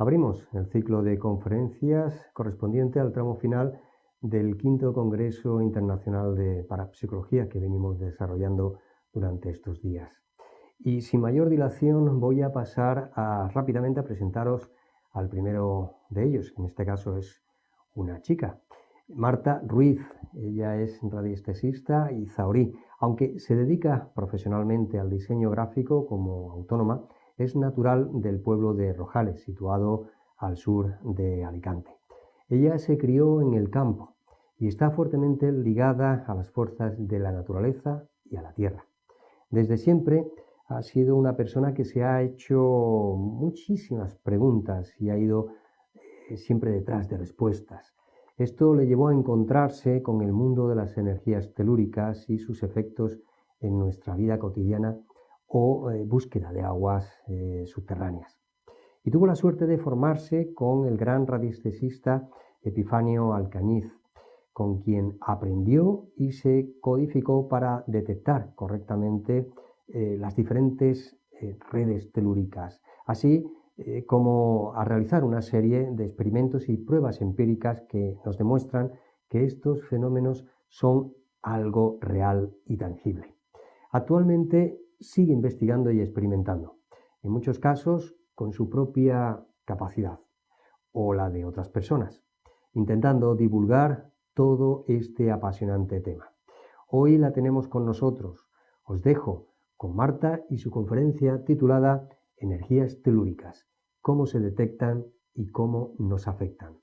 Abrimos el ciclo de conferencias correspondiente al tramo final del quinto Congreso Internacional de Parapsicología que venimos desarrollando durante estos días. Y sin mayor dilación voy a pasar rápidamente a presentaros al primero de ellos, que en este caso es una chica, Marta Ruiz. Ella es radiestesista y zahorí. Aunque se dedica profesionalmente al diseño gráfico como autónoma, es natural del pueblo de Rojales, situado al sur de Alicante. Ella se crió en el campo y está fuertemente ligada a las fuerzas de la naturaleza y a la tierra. Desde siempre ha sido una persona que se ha hecho muchísimas preguntas y ha ido siempre detrás de respuestas. Esto le llevó a encontrarse con el mundo de las energías telúricas y sus efectos en nuestra vida cotidiana o búsqueda de aguas subterráneas. Y tuvo la suerte de formarse con el gran radiestesista Epifanio Alcañiz, con quien aprendió y se codificó para detectar correctamente las diferentes redes telúricas, así como a realizar una serie de experimentos y pruebas empíricas que nos demuestran que estos fenómenos son algo real y tangible. Actualmente sigue investigando y experimentando, en muchos casos con su propia capacidad o la de otras personas, intentando divulgar todo este apasionante tema. Hoy la tenemos con nosotros. Os dejo con Marta y su conferencia titulada Energías telúricas, cómo se detectan y cómo nos afectan.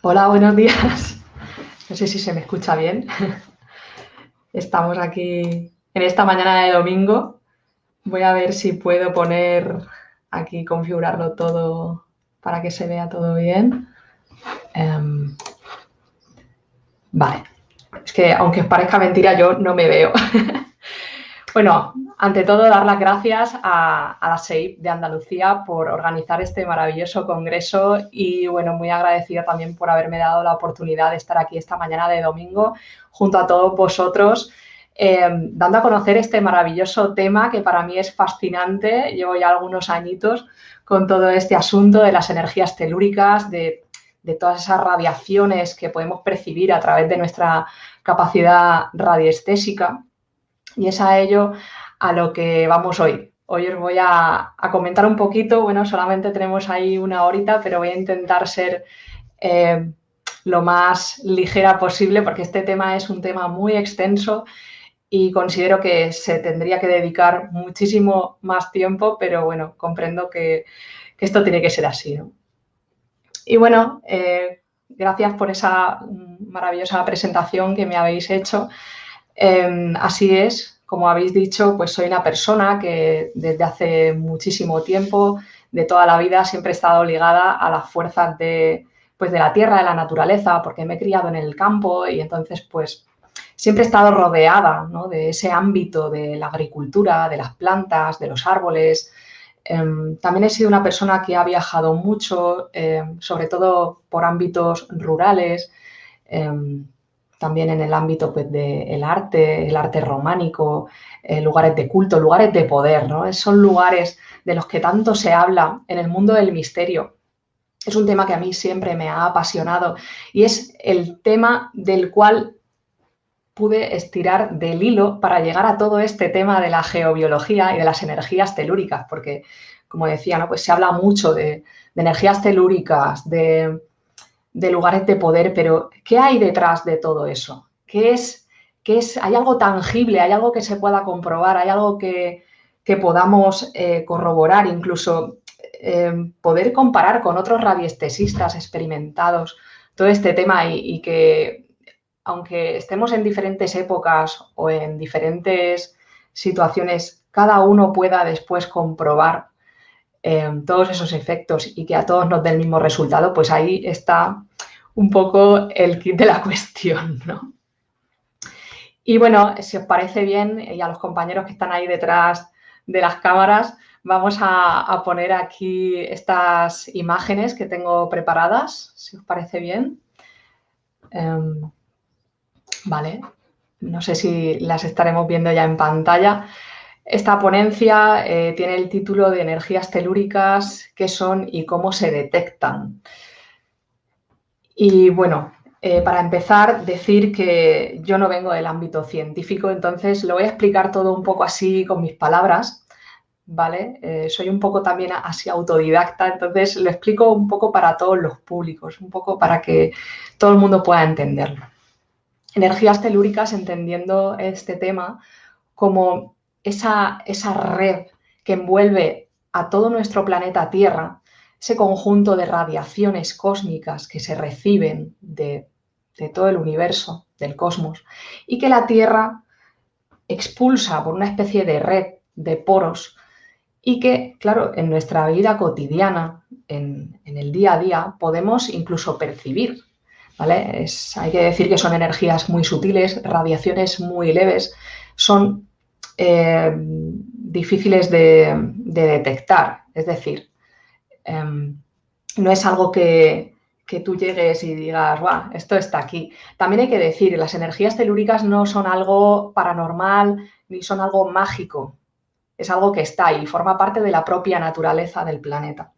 Hola, buenos días. No sé si se me escucha bien. Estamos aquí en esta mañana de domingo. Voy a ver si puedo poner aquí, configurarlo todo para que se vea todo bien. Vale. Es que aunque os parezca mentira, yo no me veo. Bueno, ante todo, dar las gracias a la SEIP de Andalucía por organizar este maravilloso congreso y, bueno, muy agradecida también por haberme dado la oportunidad de estar aquí esta mañana de domingo junto a todos vosotros, dando a conocer este maravilloso tema que para mí es fascinante. Llevo ya algunos añitos con todo este asunto de las energías telúricas, de todas esas radiaciones que podemos percibir a través de nuestra capacidad radiestésica. Y es a ello a lo que vamos hoy. Hoy os voy a comentar un poquito, bueno, solamente tenemos ahí una horita, pero voy a intentar ser lo más ligera posible porque este tema es un tema muy extenso y considero que se tendría que dedicar muchísimo más tiempo, pero bueno, comprendo que esto tiene que ser así, ¿no? Y bueno, gracias por esa maravillosa presentación que me habéis hecho. Así es, como habéis dicho, pues soy una persona que desde hace muchísimo tiempo, de toda la vida, siempre he estado ligada a las fuerzas de la tierra, de la naturaleza, porque me he criado en el campo y entonces pues siempre he estado rodeada, ¿no?, de ese ámbito de la agricultura, de las plantas, de los árboles. También he sido una persona que ha viajado mucho, sobre todo por ámbitos rurales, también en el ámbito pues, del arte, el arte románico, lugares de culto, lugares de poder, ¿no? Son lugares de los que tanto se habla en el mundo del misterio. Es un tema que a mí siempre me ha apasionado y es el tema del cual pude estirar del hilo para llegar a todo este tema de la geobiología y de las energías telúricas, porque, como decía, ¿no?, pues se habla mucho de energías telúricas, de lugares de poder, pero ¿qué hay detrás de todo eso? ¿Qué es? ¿Hay algo tangible? ¿Hay algo que se pueda comprobar? ¿Hay algo que podamos corroborar? Incluso poder comparar con otros radiestesistas experimentados todo este tema y que, aunque estemos en diferentes épocas o en diferentes situaciones, cada uno pueda después comprobar todos esos efectos y que a todos nos dé el mismo resultado, pues ahí está un poco el kit de la cuestión, ¿no? Y bueno, si os parece bien, y a los compañeros que están ahí detrás de las cámaras, vamos a poner aquí estas imágenes que tengo preparadas, si os parece bien. ¿vale? No sé si las estaremos viendo ya en pantalla. Esta ponencia tiene el título de energías telúricas, qué son y cómo se detectan. Y bueno, para empezar, decir que yo no vengo del ámbito científico, entonces lo voy a explicar todo un poco así con mis palabras, ¿vale? Soy un poco también así autodidacta, entonces lo explico un poco para todos los públicos, un poco para que todo el mundo pueda entenderlo. Energías telúricas, entendiendo este tema como esa red que envuelve a todo nuestro planeta Tierra, ese conjunto de radiaciones cósmicas que se reciben de todo el universo, del cosmos, y que la Tierra expulsa por una especie de red de poros y que, claro, en nuestra vida cotidiana, en el día a día, podemos incluso percibir. ¿Vale? Hay que decir que son energías muy sutiles, radiaciones muy leves, son difíciles de detectar. Es decir, no es algo que tú llegues y digas, ¡guau! Esto está aquí. También hay que decir, las energías telúricas no son algo paranormal ni son algo mágico. Es algo que está ahí, forma parte de la propia naturaleza del planeta.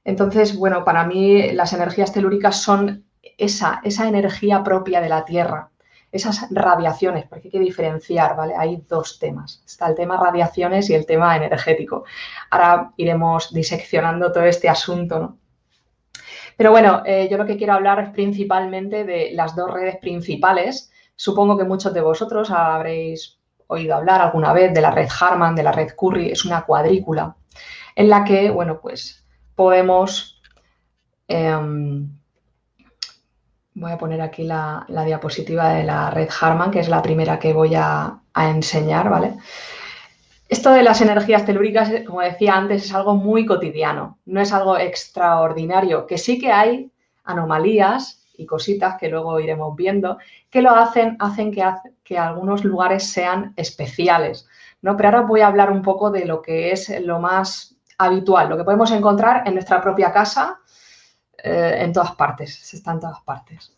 Entonces, bueno, para mí las energías telúricas son esa energía propia de la Tierra, esas radiaciones, porque hay que diferenciar, ¿vale? Hay dos temas. Está el tema radiaciones y el tema energético. Ahora iremos diseccionando todo este asunto, ¿no? Pero bueno, yo lo que quiero hablar es principalmente de las dos redes principales. Supongo que muchos de vosotros habréis oído hablar alguna vez de la red Harman, de la red Curry. Es una cuadrícula en la que, bueno, pues podemos... voy a poner aquí la diapositiva de la red Harman, que es la primera que voy a enseñar, ¿vale? Esto de las energías telúricas, como decía antes, es algo muy cotidiano, no es algo extraordinario, que sí que hay anomalías y cositas que luego iremos viendo, que lo hacen que algunos lugares sean especiales, ¿no? Pero ahora voy a hablar un poco de lo que es lo más habitual, lo que podemos encontrar en nuestra propia casa, en todas partes, está en todas partes.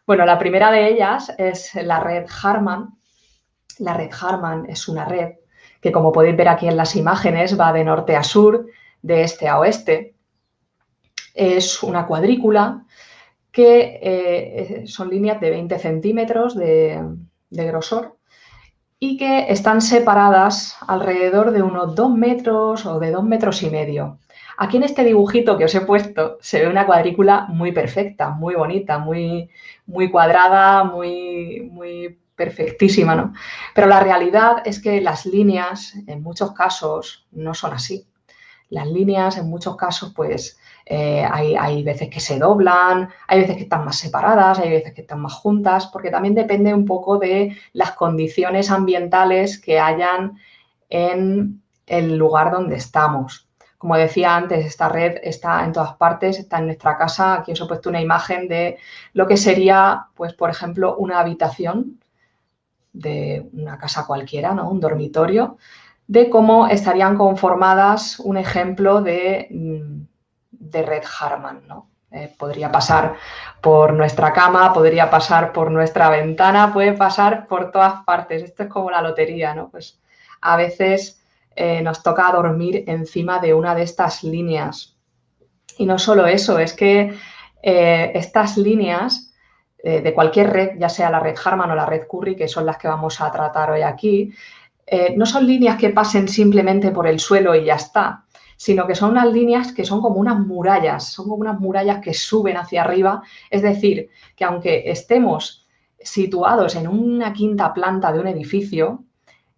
Bueno, la primera de ellas es la red Harman. La red Harman es una red que, como podéis ver aquí en las imágenes, va de norte a sur, de este a oeste. Es una cuadrícula que son líneas de 20 centímetros de grosor y que están separadas alrededor de unos 2 metros o de 2 metros y medio. Aquí en este dibujito que os he puesto se ve una cuadrícula muy perfecta, muy bonita, muy cuadrada, muy perfectísima, ¿no? Pero la realidad es que las líneas en muchos casos no son así. Las líneas en muchos casos pues hay veces que se doblan, hay veces que están más separadas, hay veces que están más juntas, porque también depende un poco de las condiciones ambientales que hayan en el lugar donde estamos. Como decía antes, esta red está en todas partes, está en nuestra casa. Aquí os he puesto una imagen de lo que sería, pues, por ejemplo, una habitación de una casa cualquiera, ¿no? Un dormitorio, de cómo estarían conformadas un ejemplo de red Harman, ¿no? Podría pasar por nuestra cama, podría pasar por nuestra ventana, puede pasar por todas partes. Esto es como la lotería, ¿no? Pues a veces nos toca dormir encima de una de estas líneas. Y no solo eso, es que estas líneas de cualquier red, ya sea la red Harman o la red Curry, que son las que vamos a tratar hoy aquí, no son líneas que pasen simplemente por el suelo y ya está, sino que son unas líneas que son como unas murallas que suben hacia arriba. Es decir, que aunque estemos situados en una quinta planta de un edificio,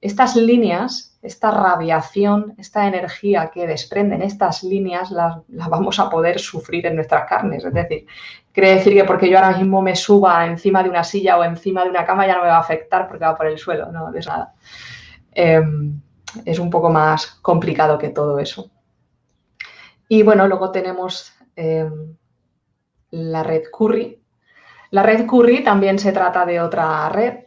estas líneas, esta radiación, esta energía que desprenden estas líneas, las vamos a poder sufrir en nuestras carnes. Es decir, quiere decir que porque yo ahora mismo me suba encima de una silla o encima de una cama ya no me va a afectar porque va por el suelo, no, de nada. Es un poco más complicado que todo eso. Y bueno, luego tenemos la red Curry. La red Curry también se trata de otra red,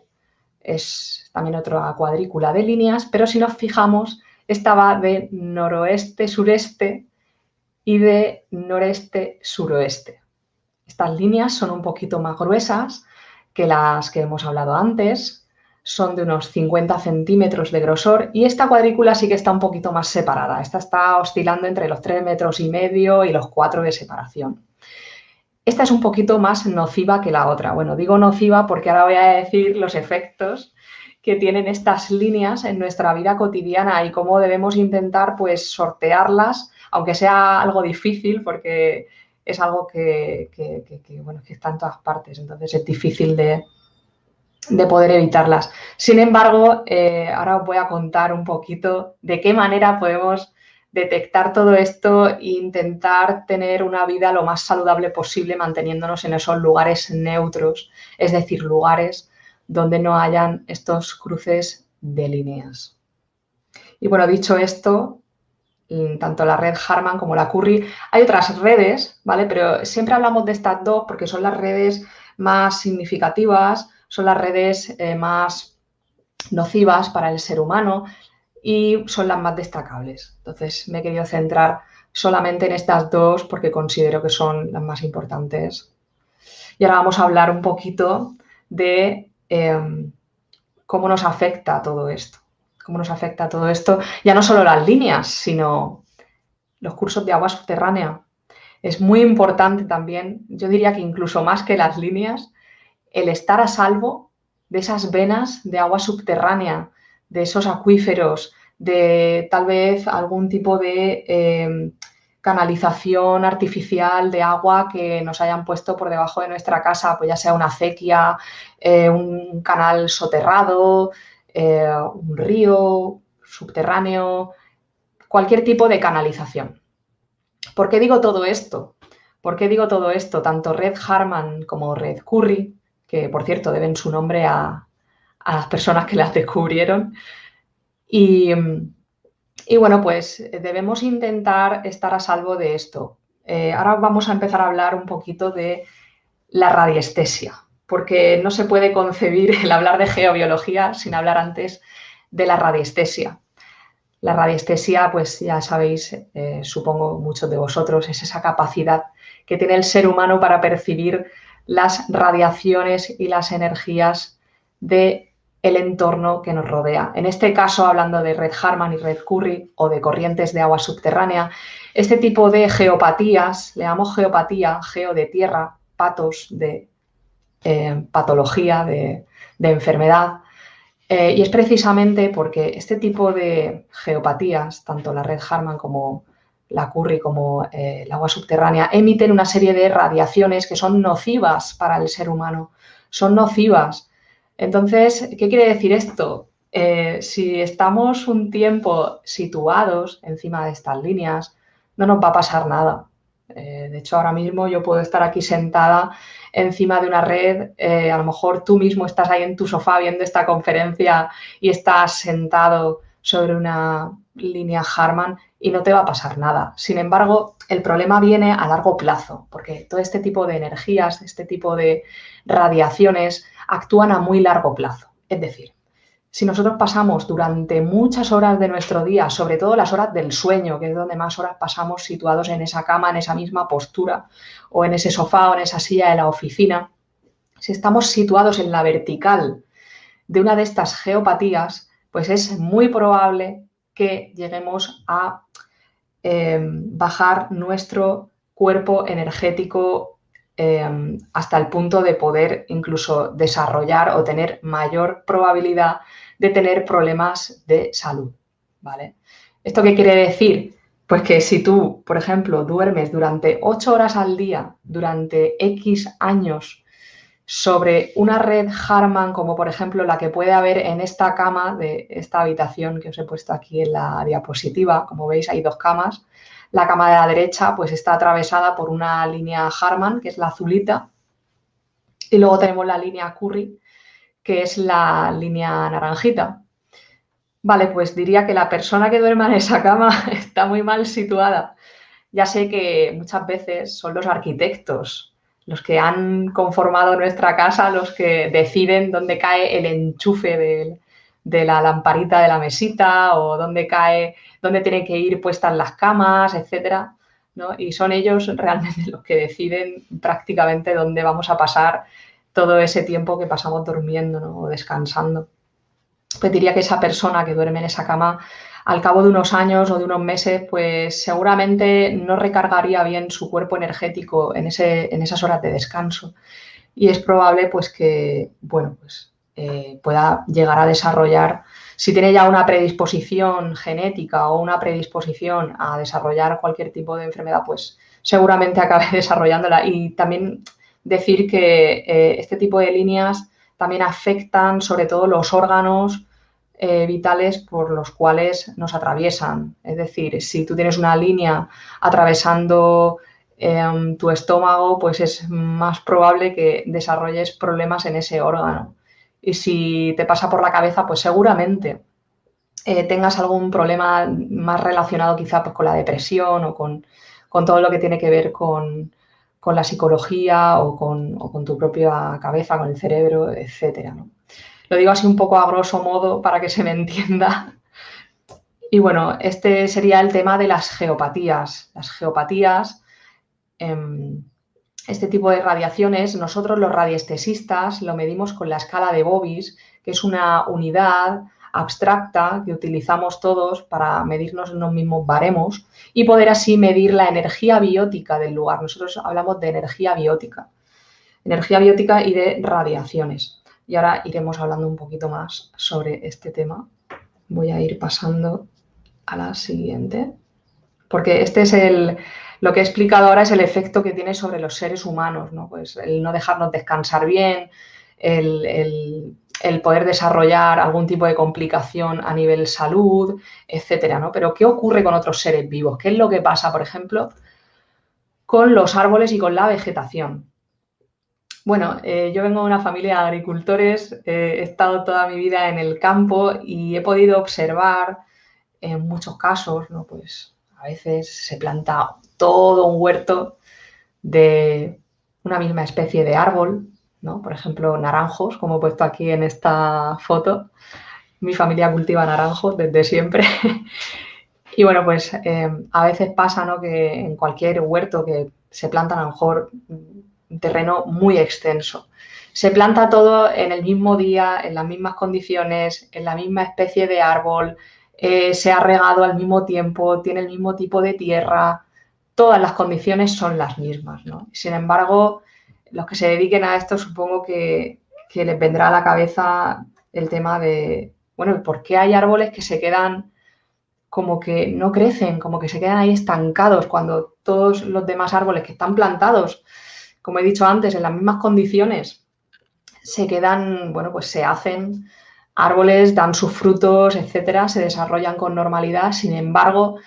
es también otra cuadrícula de líneas, pero si nos fijamos, esta va de noroeste-sureste y de noreste-suroeste. Estas líneas son un poquito más gruesas que las que hemos hablado antes, son de unos 50 centímetros de grosor y esta cuadrícula sí que está un poquito más separada. Esta está oscilando entre los 3,5 metros y los 4 de separación. Esta es un poquito más nociva que la otra. Bueno, digo nociva porque ahora voy a decir los efectos que tienen estas líneas en nuestra vida cotidiana y cómo debemos intentar pues sortearlas, aunque sea algo difícil porque es algo que está en todas partes, entonces es difícil de poder evitarlas. Sin embargo, ahora os voy a contar un poquito de qué manera podemos detectar todo esto e intentar tener una vida lo más saludable posible manteniéndonos en esos lugares neutros, es decir, lugares donde no hayan estos cruces de líneas. Y bueno, dicho esto, tanto la red Harman como la Curry, hay otras redes, ¿vale? Pero siempre hablamos de estas dos porque son las redes más significativas, son las redes más nocivas para el ser humano y son las más destacables. Entonces me he querido centrar solamente en estas dos porque considero que son las más importantes. Y ahora vamos a hablar un poquito de cómo nos afecta todo esto. Cómo nos afecta todo esto, ya no solo las líneas, sino los cursos de agua subterránea. Es muy importante también, yo diría que incluso más que las líneas, el estar a salvo de esas venas de agua subterránea, de esos acuíferos, de tal vez algún tipo de canalización artificial de agua que nos hayan puesto por debajo de nuestra casa, pues ya sea una acequia, un canal soterrado, un río subterráneo, cualquier tipo de canalización. ¿Por qué digo todo esto? ¿Por qué digo todo esto? Tanto Red Harman como Red Curry, que por cierto deben su nombre a las personas que las descubrieron. Y bueno, pues debemos intentar estar a salvo de esto. Ahora vamos a empezar a hablar un poquito de la radiestesia, porque no se puede concebir el hablar de geobiología sin hablar antes de la radiestesia. La radiestesia, pues ya sabéis, supongo muchos de vosotros, es esa capacidad que tiene el ser humano para percibir las radiaciones y las energías del entorno que nos rodea. En este caso, hablando de red Harman y red Curry o de corrientes de agua subterránea, este tipo de geopatías, le llamamos geopatía, geo de tierra, patos de patología, de enfermedad, y es precisamente porque este tipo de geopatías, tanto la red Harman como la Curry como el agua subterránea, emiten una serie de radiaciones que son nocivas para el ser humano, son nocivas. Entonces, ¿qué quiere decir esto? Si estamos un tiempo situados encima de estas líneas, no nos va a pasar nada. De hecho, ahora mismo yo puedo estar aquí sentada encima de una red, a lo mejor tú mismo estás ahí en tu sofá viendo esta conferencia y estás sentado sobre una línea Harman y no te va a pasar nada. Sin embargo, el problema viene a largo plazo, porque todo este tipo de energías, este tipo de radiaciones actúan a muy largo plazo. Es decir, si nosotros pasamos durante muchas horas de nuestro día, sobre todo las horas del sueño, que es donde más horas pasamos situados en esa cama, en esa misma postura, o en ese sofá o en esa silla de la oficina, si estamos situados en la vertical de una de estas geopatías, pues es muy probable que lleguemos a bajar nuestro cuerpo energético hasta el punto de poder incluso desarrollar o tener mayor probabilidad de tener problemas de salud, ¿vale? ¿Esto qué quiere decir? Pues que si tú, por ejemplo, duermes durante 8 horas al día, durante X años, sobre una red Harman, como por ejemplo la que puede haber en esta cama de esta habitación que os he puesto aquí en la diapositiva, como veis hay 2 camas, la cama de la derecha pues está atravesada por una línea Harman, que es la azulita, y luego tenemos la línea Curry, que es la línea naranjita. Vale, pues diría que la persona que duerma en esa cama está muy mal situada. Ya sé que muchas veces son los arquitectos los que han conformado nuestra casa, los que deciden dónde cae el enchufe de la lamparita de la mesita o dónde tienen que ir puestas las camas, etcétera, ¿no? Y son ellos realmente los que deciden prácticamente dónde vamos a pasar todo ese tiempo que pasamos durmiendo, ¿no? O descansando. Pues diría que esa persona que duerme en esa cama, al cabo de unos años o de unos meses, pues seguramente no recargaría bien su cuerpo energético en esas horas de descanso. Y es probable pues que, bueno, pues pueda llegar a desarrollar, si tiene ya una predisposición genética o una predisposición a desarrollar cualquier tipo de enfermedad, pues seguramente acabe desarrollándola. Y también decir que este tipo de líneas también afectan sobre todo los órganos vitales por los cuales nos atraviesan. Es decir, si tú tienes una línea atravesando tu estómago, pues es más probable que desarrolles problemas en ese órgano. Y si te pasa por la cabeza, pues seguramente tengas algún problema más relacionado quizá pues, con la depresión o con todo lo que tiene que ver con la psicología o con tu propia cabeza, con el cerebro, etcétera, ¿no? Lo digo así un poco a grosso modo para que se me entienda. Y bueno, este sería el tema de las geopatías. Las geopatías, este tipo de radiaciones, nosotros los radiestesistas lo medimos con la escala de Bobis, que es una unidad abstracta que utilizamos todos para medirnos en los mismos baremos y poder así medir la energía biótica del lugar. Nosotros hablamos de energía biótica y de radiaciones. Y ahora iremos hablando un poquito más sobre este tema. Voy a ir pasando a la siguiente, porque este es lo que he explicado ahora es el efecto que tiene sobre los seres humanos, ¿no? Pues el no dejarnos descansar bien, el poder desarrollar algún tipo de complicación a nivel salud, etcétera, ¿no? Pero ¿qué ocurre con otros seres vivos? ¿Qué es lo que pasa, por ejemplo, con los árboles y con la vegetación? Bueno, yo vengo de una familia de agricultores, he estado toda mi vida en el campo y he podido observar en muchos casos, ¿no? Pues a veces se planta todo un huerto de una misma especie de árbol, ¿no? Por ejemplo, naranjos, como he puesto aquí en esta foto. Mi familia cultiva naranjos desde siempre. Y bueno, pues a veces pasa, ¿no? Que en cualquier huerto que se planta a lo mejor un terreno muy extenso. Se planta todo en el mismo día, en las mismas condiciones, en la misma especie de árbol, se ha regado al mismo tiempo, tiene el mismo tipo de tierra, todas las condiciones son las mismas, ¿no? Sin embargo, los que se dediquen a esto supongo que les vendrá a la cabeza el tema de, bueno, ¿por qué hay árboles que se quedan como que no crecen, como que se quedan ahí estancados cuando todos los demás árboles que están plantados, como he dicho antes, en las mismas condiciones, se quedan, bueno, pues se hacen árboles, dan sus frutos, etcétera, se desarrollan con normalidad? Sin embargo,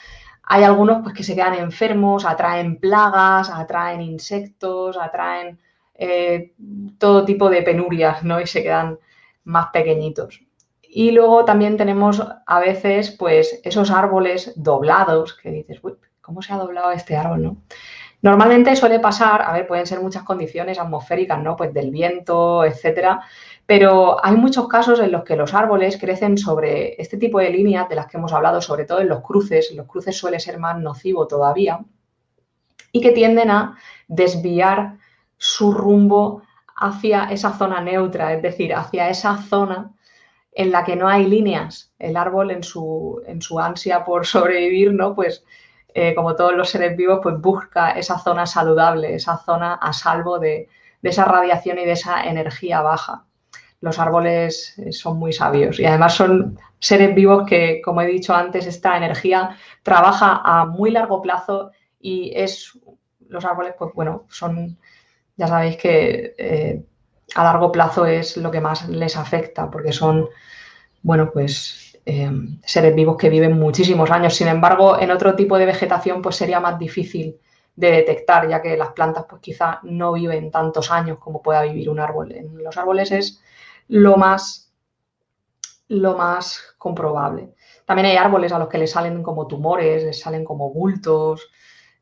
hay algunos pues, que se quedan enfermos, atraen plagas, atraen insectos, atraen todo tipo de penurias, ¿no? Y se quedan más pequeñitos. Y luego también tenemos a veces pues esos árboles doblados que dices, uy, ¿cómo se ha doblado este árbol, no? Normalmente suele pasar, a ver, pueden ser muchas condiciones atmosféricas, ¿no? Pues del viento, etcétera, pero hay muchos casos en los que los árboles crecen sobre este tipo de líneas de las que hemos hablado, sobre todo en los cruces. Los cruces suele ser más nocivo todavía y que tienden a desviar su rumbo hacia esa zona neutra, es decir, hacia esa zona en la que no hay líneas. El árbol en su ansia por sobrevivir, ¿no? Pues como todos los seres vivos, pues busca esa zona saludable, esa zona a salvo de esa radiación y de esa energía baja. Los árboles son muy sabios y además son seres vivos que, como he dicho antes, esta energía trabaja a muy largo plazo y los árboles, pues bueno, son, ya sabéis que a largo plazo es lo que más les afecta porque son, bueno, pues seres vivos que viven muchísimos años. Sin embargo, en otro tipo de vegetación pues sería más difícil de detectar, ya que las plantas pues quizá no viven tantos años como pueda vivir un árbol. En los árboles es lo más comprobable. También hay árboles a los que les salen como tumores, les salen como bultos,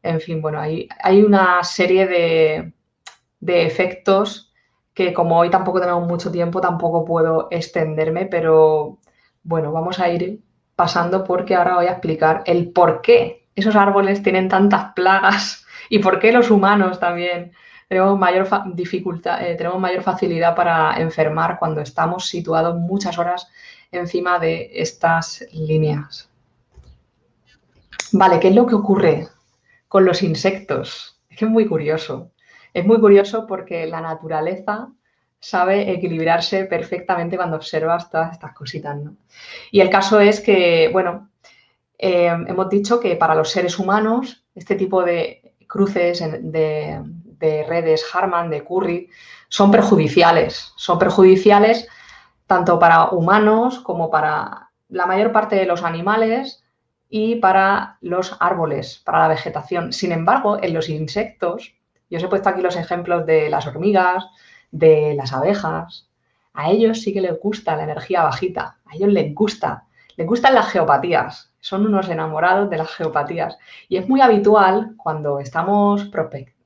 en fin, bueno, hay una serie de efectos que como hoy tampoco tenemos mucho tiempo, tampoco puedo extenderme, pero bueno, vamos a ir pasando porque ahora voy a explicar el por qué esos árboles tienen tantas plagas y por qué los humanos también tenemos mayor dificultad, tenemos mayor facilidad para enfermar cuando estamos situados muchas horas encima de estas líneas. Vale, ¿qué es lo que ocurre con los insectos? Es que es muy curioso. Es muy curioso porque la naturaleza sabe equilibrarse perfectamente cuando observas todas estas cositas, ¿no? Y el caso es que, bueno, hemos dicho que para los seres humanos este tipo de cruces de redes Harman, de Curry, son perjudiciales. Son perjudiciales tanto para humanos como para la mayor parte de los animales y para los árboles, para la vegetación. Sin embargo, en los insectos, yo os he puesto aquí los ejemplos de las hormigas, de las abejas, a ellos sí que les gusta la energía bajita, a ellos les gustan las geopatías, son unos enamorados de las geopatías. Y es muy habitual cuando estamos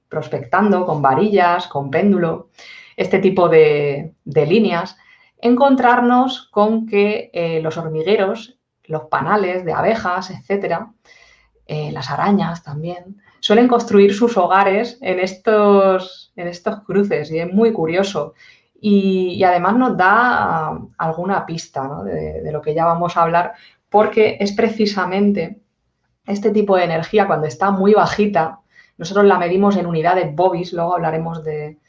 prospectando con varillas, con péndulo, este tipo de líneas, encontrarnos con que los hormigueros, los panales de abejas, etcétera, las arañas también, suelen construir sus hogares en estos cruces y es muy curioso. Y además nos da alguna pista, ¿no? de lo que ya vamos a hablar, porque es precisamente este tipo de energía cuando está muy bajita, nosotros la medimos en unidades Bobis, luego hablaremos de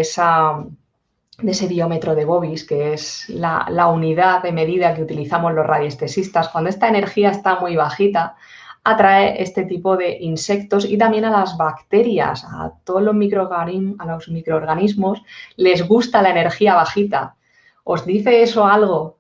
ese diómetro de Bobis, que es la unidad de medida que utilizamos los radiestesistas. Cuando esta energía está muy bajita, atrae este tipo de insectos y también a las bacterias, a todos los microorganismos, les gusta la energía bajita. ¿Os dice eso algo?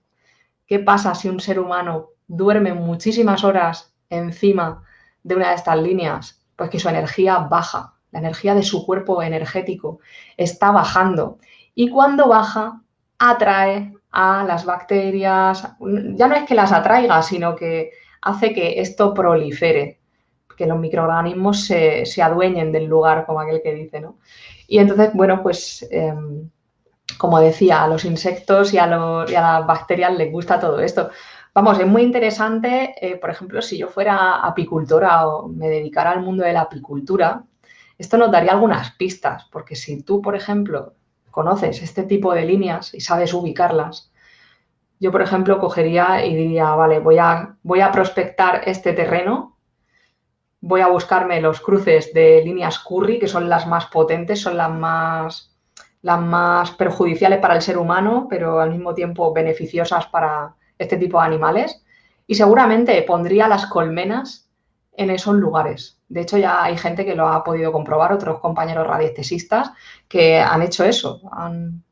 ¿Qué pasa si un ser humano duerme muchísimas horas encima de una de estas líneas? Pues que su energía baja, la energía de su cuerpo energético está bajando. Y cuando baja, atrae a las bacterias, ya no es que las atraiga, sino que hace que esto prolifere, que los microorganismos se adueñen del lugar, como aquel que dice, ¿no? Y entonces, bueno, pues como decía, a los insectos y a las bacterias les gusta todo esto. Vamos, es muy interesante, por ejemplo, si yo fuera apicultora o me dedicara al mundo de la apicultura, esto nos daría algunas pistas, porque si tú, por ejemplo, conoces este tipo de líneas y sabes ubicarlas, yo, por ejemplo, cogería y diría, vale, voy a prospectar este terreno, voy a buscarme los cruces de líneas Curry, que son las más potentes, son las más perjudiciales para el ser humano, pero al mismo tiempo beneficiosas para este tipo de animales. Y seguramente pondría las colmenas en esos lugares. De hecho, ya hay gente que lo ha podido comprobar, otros compañeros radiestesistas que han hecho eso. Han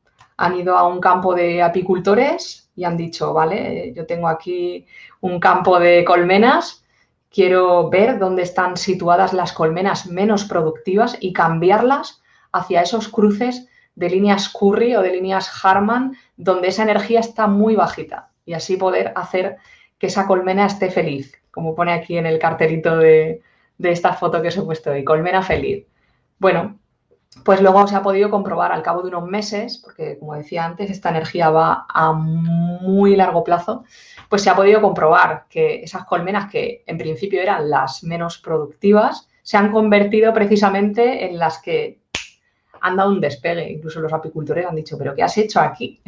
ido a un campo de apicultores y han dicho, vale, yo tengo aquí un campo de colmenas, quiero ver dónde están situadas las colmenas menos productivas y cambiarlas hacia esos cruces de líneas Curry o de líneas Harman, donde esa energía está muy bajita y así poder hacer que esa colmena esté feliz, como pone aquí en el cartelito de esta foto que os he puesto hoy, colmena feliz. Bueno, pues luego se ha podido comprobar al cabo de unos meses, porque como decía antes, esta energía va a muy largo plazo, pues se ha podido comprobar que esas colmenas que en principio eran las menos productivas, se han convertido precisamente en las que han dado un despegue. Incluso los apicultores han dicho, ¿pero qué has hecho aquí?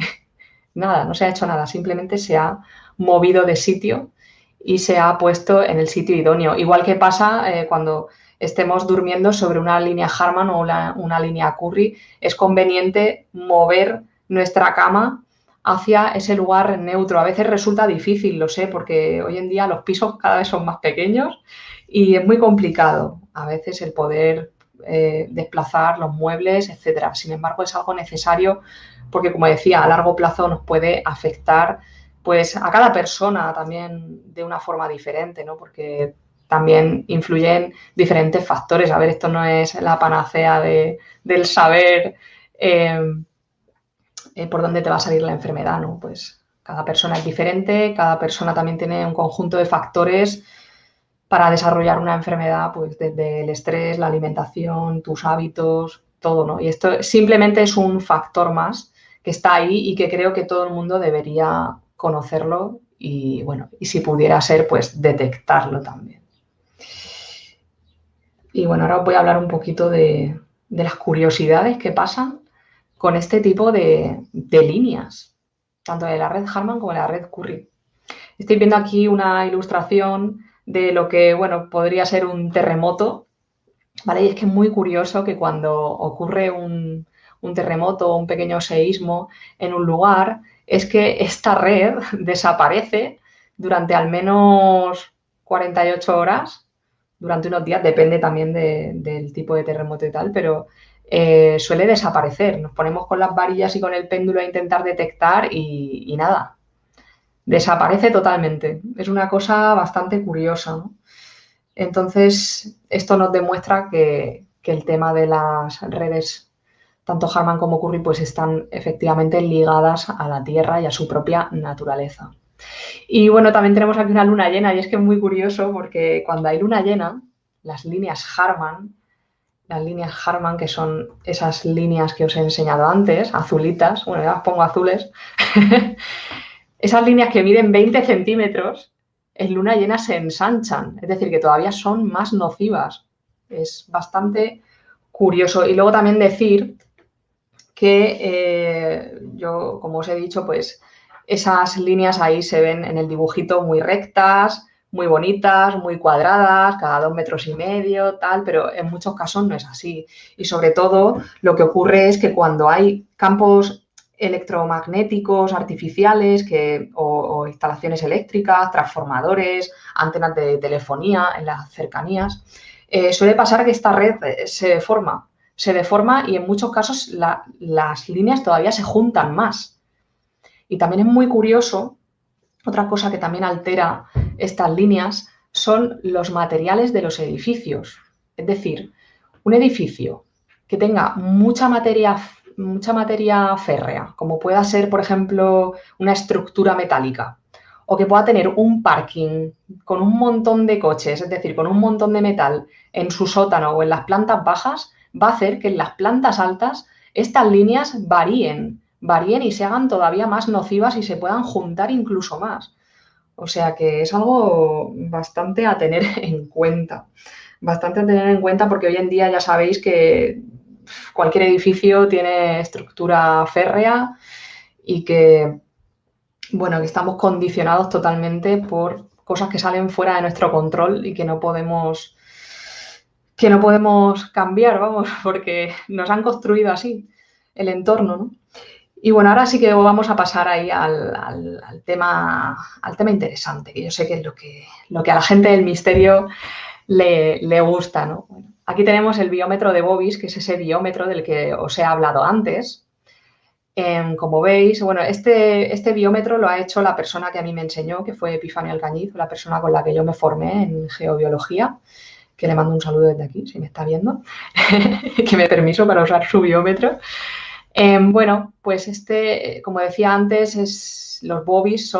Nada, no se ha hecho nada, simplemente se ha movido de sitio y se ha puesto en el sitio idóneo. Igual que pasa cuando estemos durmiendo sobre una línea Harman o una línea Curry, es conveniente mover nuestra cama hacia ese lugar neutro. A veces resulta difícil, lo sé, porque hoy en día los pisos cada vez son más pequeños y es muy complicado a veces el poder desplazar los muebles, etcétera. Sin embargo, es algo necesario porque, como decía, a largo plazo nos puede afectar pues a cada persona también de una forma diferente, ¿no? Porque también influyen diferentes factores. A ver, esto no es la panacea del saber por dónde te va a salir la enfermedad, ¿no? Pues cada persona es diferente, cada persona también tiene un conjunto de factores para desarrollar una enfermedad, pues desde el estrés, la alimentación, tus hábitos, todo, ¿no? Y esto simplemente es un factor más que está ahí y que creo que todo el mundo debería conocerlo y, bueno, y si pudiera ser, pues detectarlo también. Y bueno, ahora os voy a hablar un poquito de de las curiosidades que pasan con este tipo de líneas, tanto de la red Harman como de la red Curry. Estoy viendo aquí una ilustración de lo que, bueno, podría ser un terremoto, ¿vale? Y es que es muy curioso que cuando ocurre un terremoto o un pequeño seísmo en un lugar, es que esta red desaparece durante al menos 48 horas, durante unos días, depende también del tipo de terremoto y tal, pero suele desaparecer. Nos ponemos con las varillas y con el péndulo a intentar detectar y nada, desaparece totalmente. Es una cosa bastante curiosa, ¿no? Entonces, esto nos demuestra que el tema de las redes, tanto Harman como Curry, pues están efectivamente ligadas a la Tierra y a su propia naturaleza. Y bueno, también tenemos aquí una luna llena y es que es muy curioso porque cuando hay luna llena, las líneas Harman, que son esas líneas que os he enseñado antes, azulitas, bueno, ya las pongo azules, esas líneas que miden 20 centímetros, en luna llena se ensanchan, es decir, que todavía son más nocivas. Es bastante curioso. Y luego también decir que yo, como os he dicho, pues esas líneas ahí se ven en el dibujito muy rectas, muy bonitas, muy cuadradas, cada 2,5 metros, tal, pero en muchos casos no es así. Y sobre todo lo que ocurre es que cuando hay campos electromagnéticos artificiales o instalaciones eléctricas, transformadores, antenas de telefonía en las cercanías, suele pasar que esta red se deforma y en muchos casos las líneas todavía se juntan más. Y también es muy curioso, otra cosa que también altera estas líneas son los materiales de los edificios. Es decir, un edificio que tenga mucha materia férrea, como pueda ser, por ejemplo, una estructura metálica, o que pueda tener un parking con un montón de coches, es decir, con un montón de metal en su sótano o en las plantas bajas, va a hacer que en las plantas altas estas líneas varíen y se hagan todavía más nocivas y se puedan juntar incluso más. O sea que es algo bastante a tener en cuenta. Bastante a tener en cuenta porque hoy en día ya sabéis que cualquier edificio tiene estructura férrea y que, bueno, que estamos condicionados totalmente por cosas que salen fuera de nuestro control y que no podemos cambiar, vamos, porque nos han construido así el entorno, ¿no? Y bueno, ahora sí que vamos a pasar ahí al tema interesante, que yo sé que es lo que a la gente del misterio le gusta, ¿no? Bueno, aquí tenemos el biómetro de Bobis, que es ese biómetro del que os he hablado antes. Como veis, bueno, este biómetro lo ha hecho la persona que a mí me enseñó, que fue Epifanio Alcañiz, la persona con la que yo me formé en geobiología, que le mando un saludo desde aquí, si me está viendo, que me permiso para usar su biómetro. Bueno, pues como decía antes, los Bobis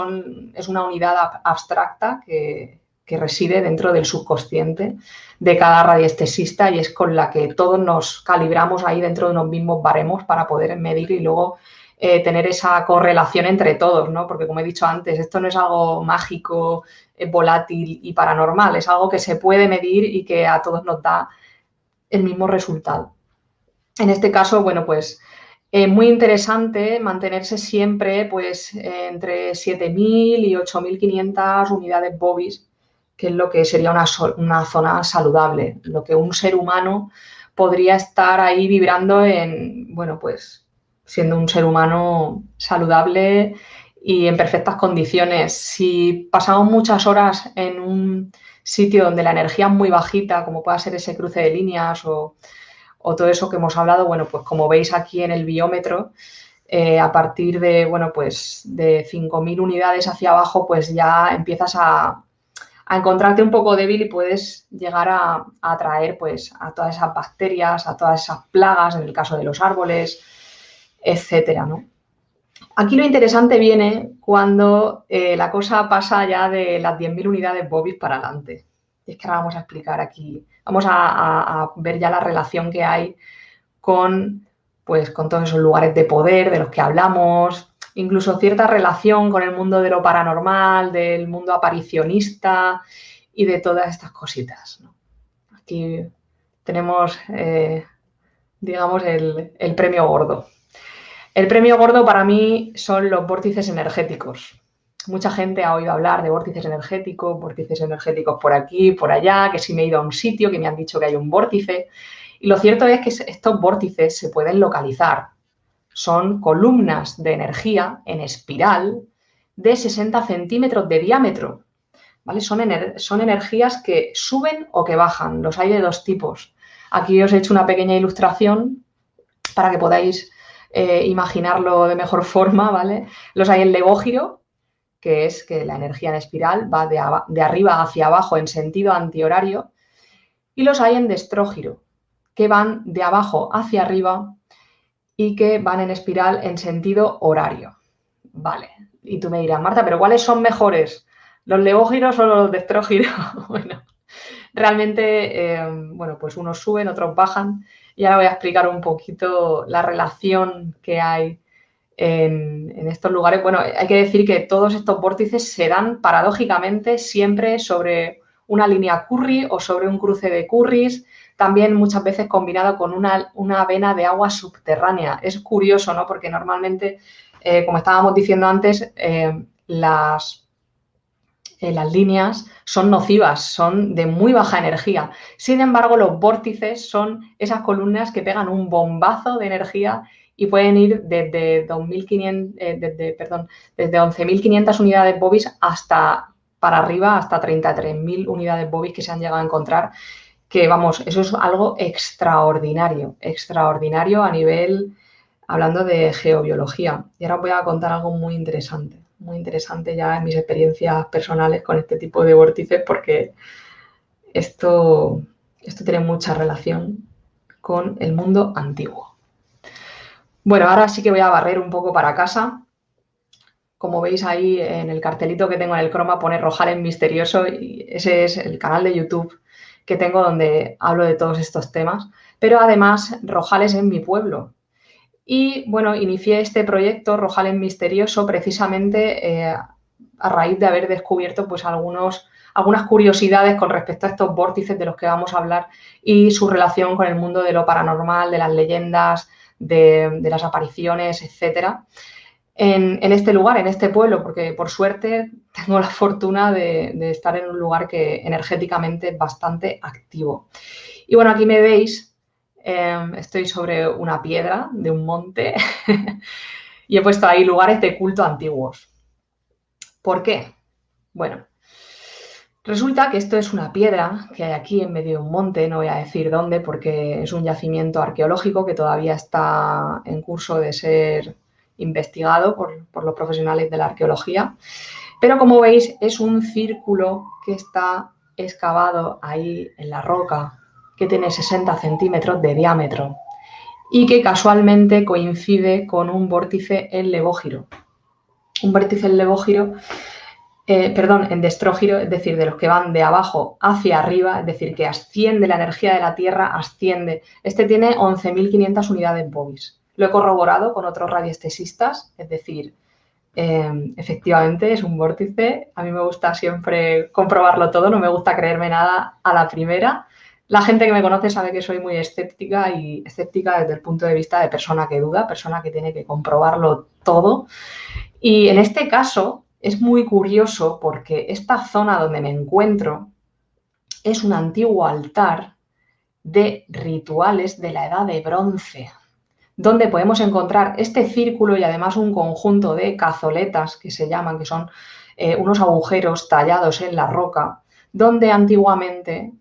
es una unidad abstracta que reside dentro del subconsciente de cada radiestesista y es con la que todos nos calibramos ahí dentro de unos mismos baremos para poder medir y luego tener esa correlación entre todos, ¿no? Porque como he dicho antes, esto no es algo mágico, volátil y paranormal, es algo que se puede medir y que a todos nos da el mismo resultado. En este caso, bueno, pues muy interesante mantenerse siempre pues entre 7.000 y 8.500 unidades Bobis, que es lo que sería una zona saludable, lo que un ser humano podría estar ahí vibrando bueno, pues siendo un ser humano saludable y en perfectas condiciones. Si pasamos muchas horas en un sitio donde la energía es muy bajita, como pueda ser ese cruce de líneas o todo eso que hemos hablado, bueno, pues como veis aquí en el biómetro, a partir de, bueno, pues de 5.000 unidades hacia abajo, pues ya empiezas a encontrarte un poco débil y puedes llegar a atraer pues a todas esas bacterias, a todas esas plagas, en el caso de los árboles, etcétera, ¿no? Aquí lo interesante viene cuando la cosa pasa ya de las 10.000 unidades Bobis para adelante. Y es que ahora vamos a explicar aquí, vamos a ver ya la relación que hay pues, con todos esos lugares de poder de los que hablamos, incluso cierta relación con el mundo de lo paranormal, del mundo aparicionista y de todas estas cositas, ¿no? Aquí tenemos digamos, el premio gordo. El premio gordo para mí son los vórtices energéticos. Mucha gente ha oído hablar de vórtices energéticos por aquí, por allá, que si me he ido a un sitio, que me han dicho que hay un vórtice. Y lo cierto es que estos vórtices se pueden localizar. Son columnas de energía en espiral de 60 centímetros de diámetro. ¿Vale? Son energías que suben o que bajan. Los hay de dos tipos. Aquí os he hecho una pequeña ilustración para que podáis imaginarlo de mejor forma, ¿vale? Los hay en legógiro, que es que la energía en espiral va de arriba hacia abajo en sentido antihorario, y los hay en destrógiro, que van de abajo hacia arriba y que van en espiral en sentido horario. Vale, y tú me dirás, Marta, ¿pero cuáles son mejores? ¿Los legógiros o los destrógiros? Bueno, realmente, bueno, pues unos suben, otros bajan, y ahora voy a explicar un poquito la relación que hay en estos lugares. Bueno, hay que decir que todos estos vórtices se dan paradójicamente siempre sobre una línea Curry o sobre un cruce de Currys, también muchas veces combinado con una vena de agua subterránea. Es curioso, ¿no? Porque normalmente, como estábamos diciendo antes, las líneas son nocivas, son de muy baja energía. Sin embargo, los vórtices son esas columnas que pegan un bombazo de energía y pueden ir desde 11.500 unidades Bovis hasta para arriba, hasta 33.000 unidades Bovis que se han llegado a encontrar, que vamos, eso es algo extraordinario, extraordinario a nivel, hablando de geobiología. Y ahora os voy a contar algo muy interesante ya en mis experiencias personales con este tipo de vórtices, porque esto tiene mucha relación con el mundo antiguo. Bueno, ahora sí que voy a barrer un poco para casa. Como veis ahí en el cartelito que tengo en el croma pone Rojales Misterioso, y ese es el canal de YouTube que tengo donde hablo de todos estos temas. Pero además Rojales es mi pueblo. Y bueno, inicié este proyecto Rojales Misterioso precisamente a raíz de haber descubierto pues algunas curiosidades con respecto a estos vórtices de los que vamos a hablar y su relación con el mundo de lo paranormal, de las leyendas, de las apariciones, etcétera. En este lugar, en este pueblo, porque por suerte tengo la fortuna de estar en un lugar que energéticamente es bastante activo. Y bueno, aquí me veis. Estoy sobre una piedra de un monte y he puesto ahí lugares de culto antiguos. ¿Por qué? Bueno, resulta que esto es una piedra que hay aquí en medio de un monte, no voy a decir dónde porque es un yacimiento arqueológico que todavía está en curso de ser investigado por los profesionales de la arqueología. Pero como veis es un círculo que está excavado ahí en la roca, que tiene 60 centímetros de diámetro y que casualmente coincide con un vórtice en legógiro. Un vórtice en legógiro, en destrógiro, es decir, de los que van de abajo hacia arriba, es decir, que asciende la energía de la Tierra, asciende. Este tiene 11.500 unidades Bovis. Lo he corroborado con otros radiestesistas, es decir, efectivamente es un vórtice. A mí me gusta siempre comprobarlo todo, no me gusta creerme nada a la primera. La gente que me conoce sabe que soy muy escéptica, y escéptica desde el punto de vista de persona que duda, persona que tiene que comprobarlo todo. Y en este caso es muy curioso porque esta zona donde me encuentro es un antiguo altar de rituales de la Edad de Bronce, donde podemos encontrar este círculo y además un conjunto de cazoletas que se llaman, que son unos agujeros tallados en la roca, donde antiguamente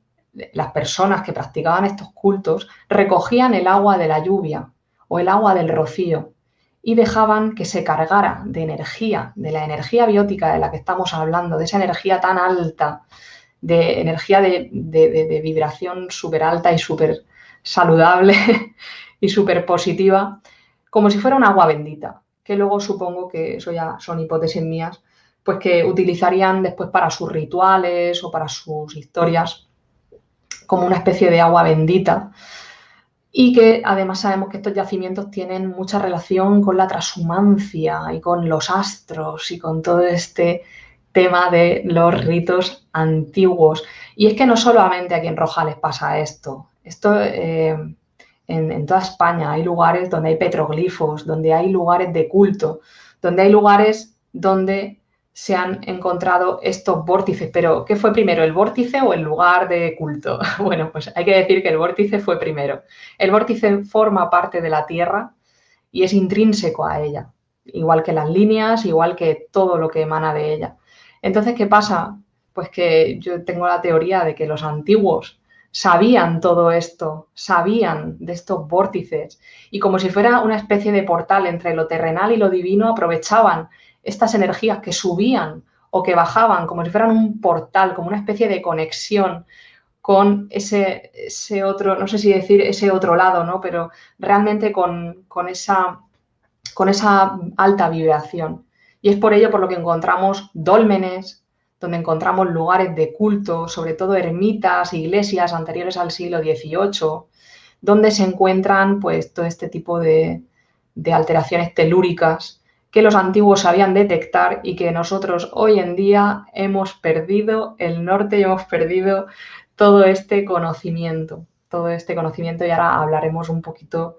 las personas que practicaban estos cultos recogían el agua de la lluvia o el agua del rocío y dejaban que se cargara de energía, de la energía biótica de la que estamos hablando, de esa energía tan alta, de energía de vibración súper alta y súper saludable y súper positiva, como si fuera un agua bendita, que luego supongo que, eso ya son hipótesis mías, pues que utilizarían después para sus rituales o para sus historias como una especie de agua bendita, y que además sabemos que estos yacimientos tienen mucha relación con la transhumancia y con los astros y con todo este tema de los ritos antiguos. Y es que no solamente aquí en Rojales pasa esto. En en toda España hay lugares donde hay petroglifos, donde hay lugares de culto, donde hay lugares donde se han encontrado estos vórtices. Pero, ¿qué fue primero, el vórtice o el lugar de culto? Bueno, pues hay que decir que el vórtice fue primero. El vórtice forma parte de la Tierra y es intrínseco a ella, igual que las líneas, igual que todo lo que emana de ella. Entonces, ¿qué pasa? Pues que yo tengo la teoría de que los antiguos sabían todo esto, sabían de estos vórtices y como si fuera una especie de portal entre lo terrenal y lo divino, aprovechaban estas energías que subían o que bajaban como si fueran un portal, como una especie de conexión con ese otro, no sé si decir ese otro lado, ¿no? Pero realmente con esa alta vibración. Y es por ello por lo que encontramos dólmenes, donde encontramos lugares de culto, sobre todo ermitas, iglesias anteriores al siglo XVIII, donde se encuentran pues todo este tipo de alteraciones telúricas que los antiguos sabían detectar y que nosotros hoy en día hemos perdido el norte y hemos perdido todo este conocimiento y ahora hablaremos un poquito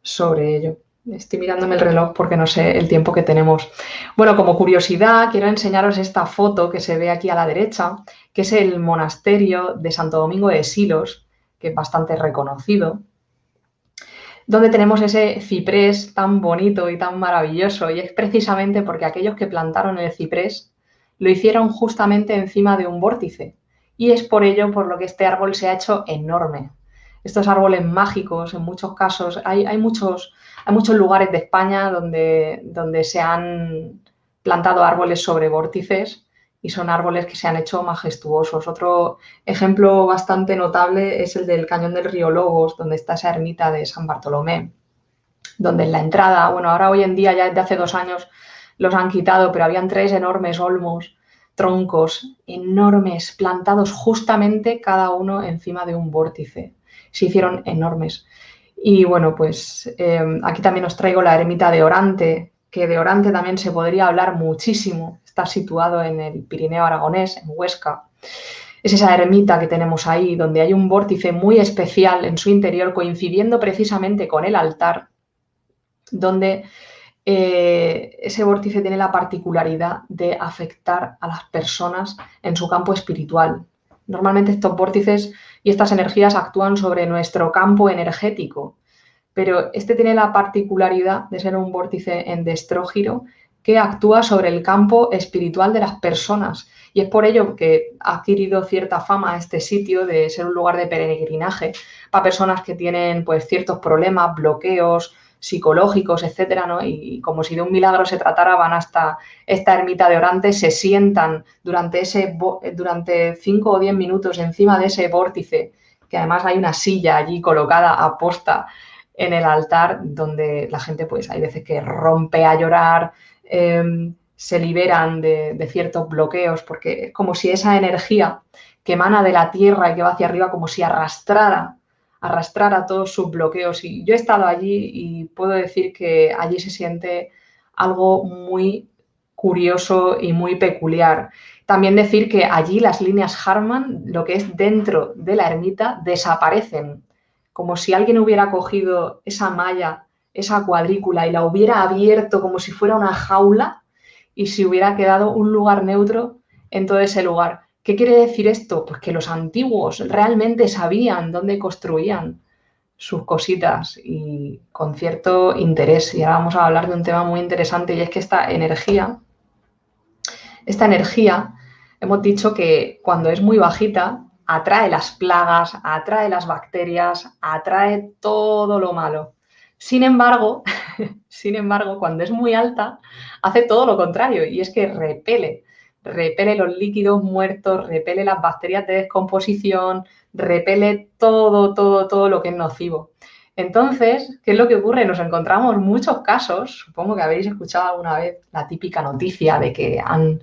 sobre ello. Estoy mirándome el reloj porque no sé el tiempo que tenemos. Bueno, como curiosidad, quiero enseñaros esta foto que se ve aquí a la derecha, que es el monasterio de Santo Domingo de Silos, que es bastante reconocido, donde tenemos ese ciprés tan bonito y tan maravilloso. Y es precisamente porque aquellos que plantaron el ciprés lo hicieron justamente encima de un vórtice. Y es por ello por lo que este árbol se ha hecho enorme. Estos árboles mágicos, en muchos casos, hay muchos lugares de España donde se han plantado árboles sobre vórtices y son árboles que se han hecho majestuosos. Otro ejemplo bastante notable es el del Cañón del Río Lobos, donde está esa ermita de San Bartolomé, donde en la entrada, bueno, ahora hoy en día ya desde hace 2 años los han quitado, pero habían 3 enormes olmos, troncos enormes, plantados justamente cada uno encima de un vórtice. Se hicieron enormes. Y bueno, pues aquí también os traigo la ermita de Orante, que de Orante también se podría hablar muchísimo. Está situado en el Pirineo aragonés, en Huesca. Es esa ermita que tenemos ahí, donde hay un vórtice muy especial en su interior, coincidiendo precisamente con el altar, donde ese vórtice tiene la particularidad de afectar a las personas en su campo espiritual. Normalmente estos vórtices y estas energías actúan sobre nuestro campo energético, pero este tiene la particularidad de ser un vórtice en destrógiro que actúa sobre el campo espiritual de las personas. Y es por ello que ha adquirido cierta fama este sitio de ser un lugar de peregrinaje para personas que tienen pues, ciertos problemas, bloqueos psicológicos, etcétera, ¿no? Y como si de un milagro se tratara, van hasta esta ermita de Orante, se sientan durante 5 o 10 minutos encima de ese vórtice, que además hay una silla allí colocada a posta en el altar, donde la gente, pues hay veces que rompe a llorar, se liberan de ciertos bloqueos, porque es como si esa energía que emana de la tierra y que va hacia arriba, como si arrastrara todos sus bloqueos. Y yo he estado allí y puedo decir que allí se siente algo muy curioso y muy peculiar. También decir que allí las líneas Harman, lo que es dentro de la ermita, desaparecen, como si alguien hubiera cogido esa malla, esa cuadrícula y la hubiera abierto como si fuera una jaula y se hubiera quedado un lugar neutro en todo ese lugar. ¿Qué quiere decir esto? Pues que los antiguos realmente sabían dónde construían sus cositas y con cierto interés. Y ahora vamos a hablar de un tema muy interesante y es que esta energía, hemos dicho que cuando es muy bajita, atrae las plagas, atrae las bacterias, atrae todo lo malo. Sin embargo, cuando es muy alta, hace todo lo contrario y es que repele los líquidos muertos, repele las bacterias de descomposición, repele todo lo que es nocivo. Entonces, ¿qué es lo que ocurre? Nos encontramos muchos casos, supongo que habéis escuchado alguna vez la típica noticia de que han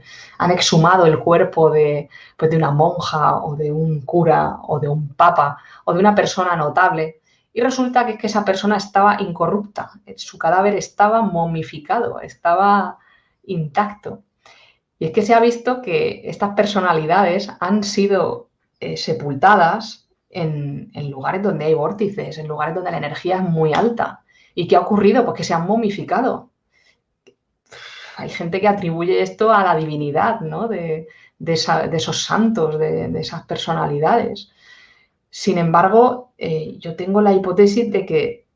exhumado el cuerpo de una monja o de un cura o de un papa o de una persona notable y resulta que es que esa persona estaba incorrupta, su cadáver estaba momificado, estaba intacto. Y es que se ha visto que estas personalidades han sido sepultadas en lugares donde hay vórtices, en lugares donde la energía es muy alta. ¿Y qué ha ocurrido? Pues que se han momificado. Hay gente que atribuye esto a la divinidad, ¿no? de esos santos, de esas personalidades. Sin embargo, yo tengo la hipótesis de que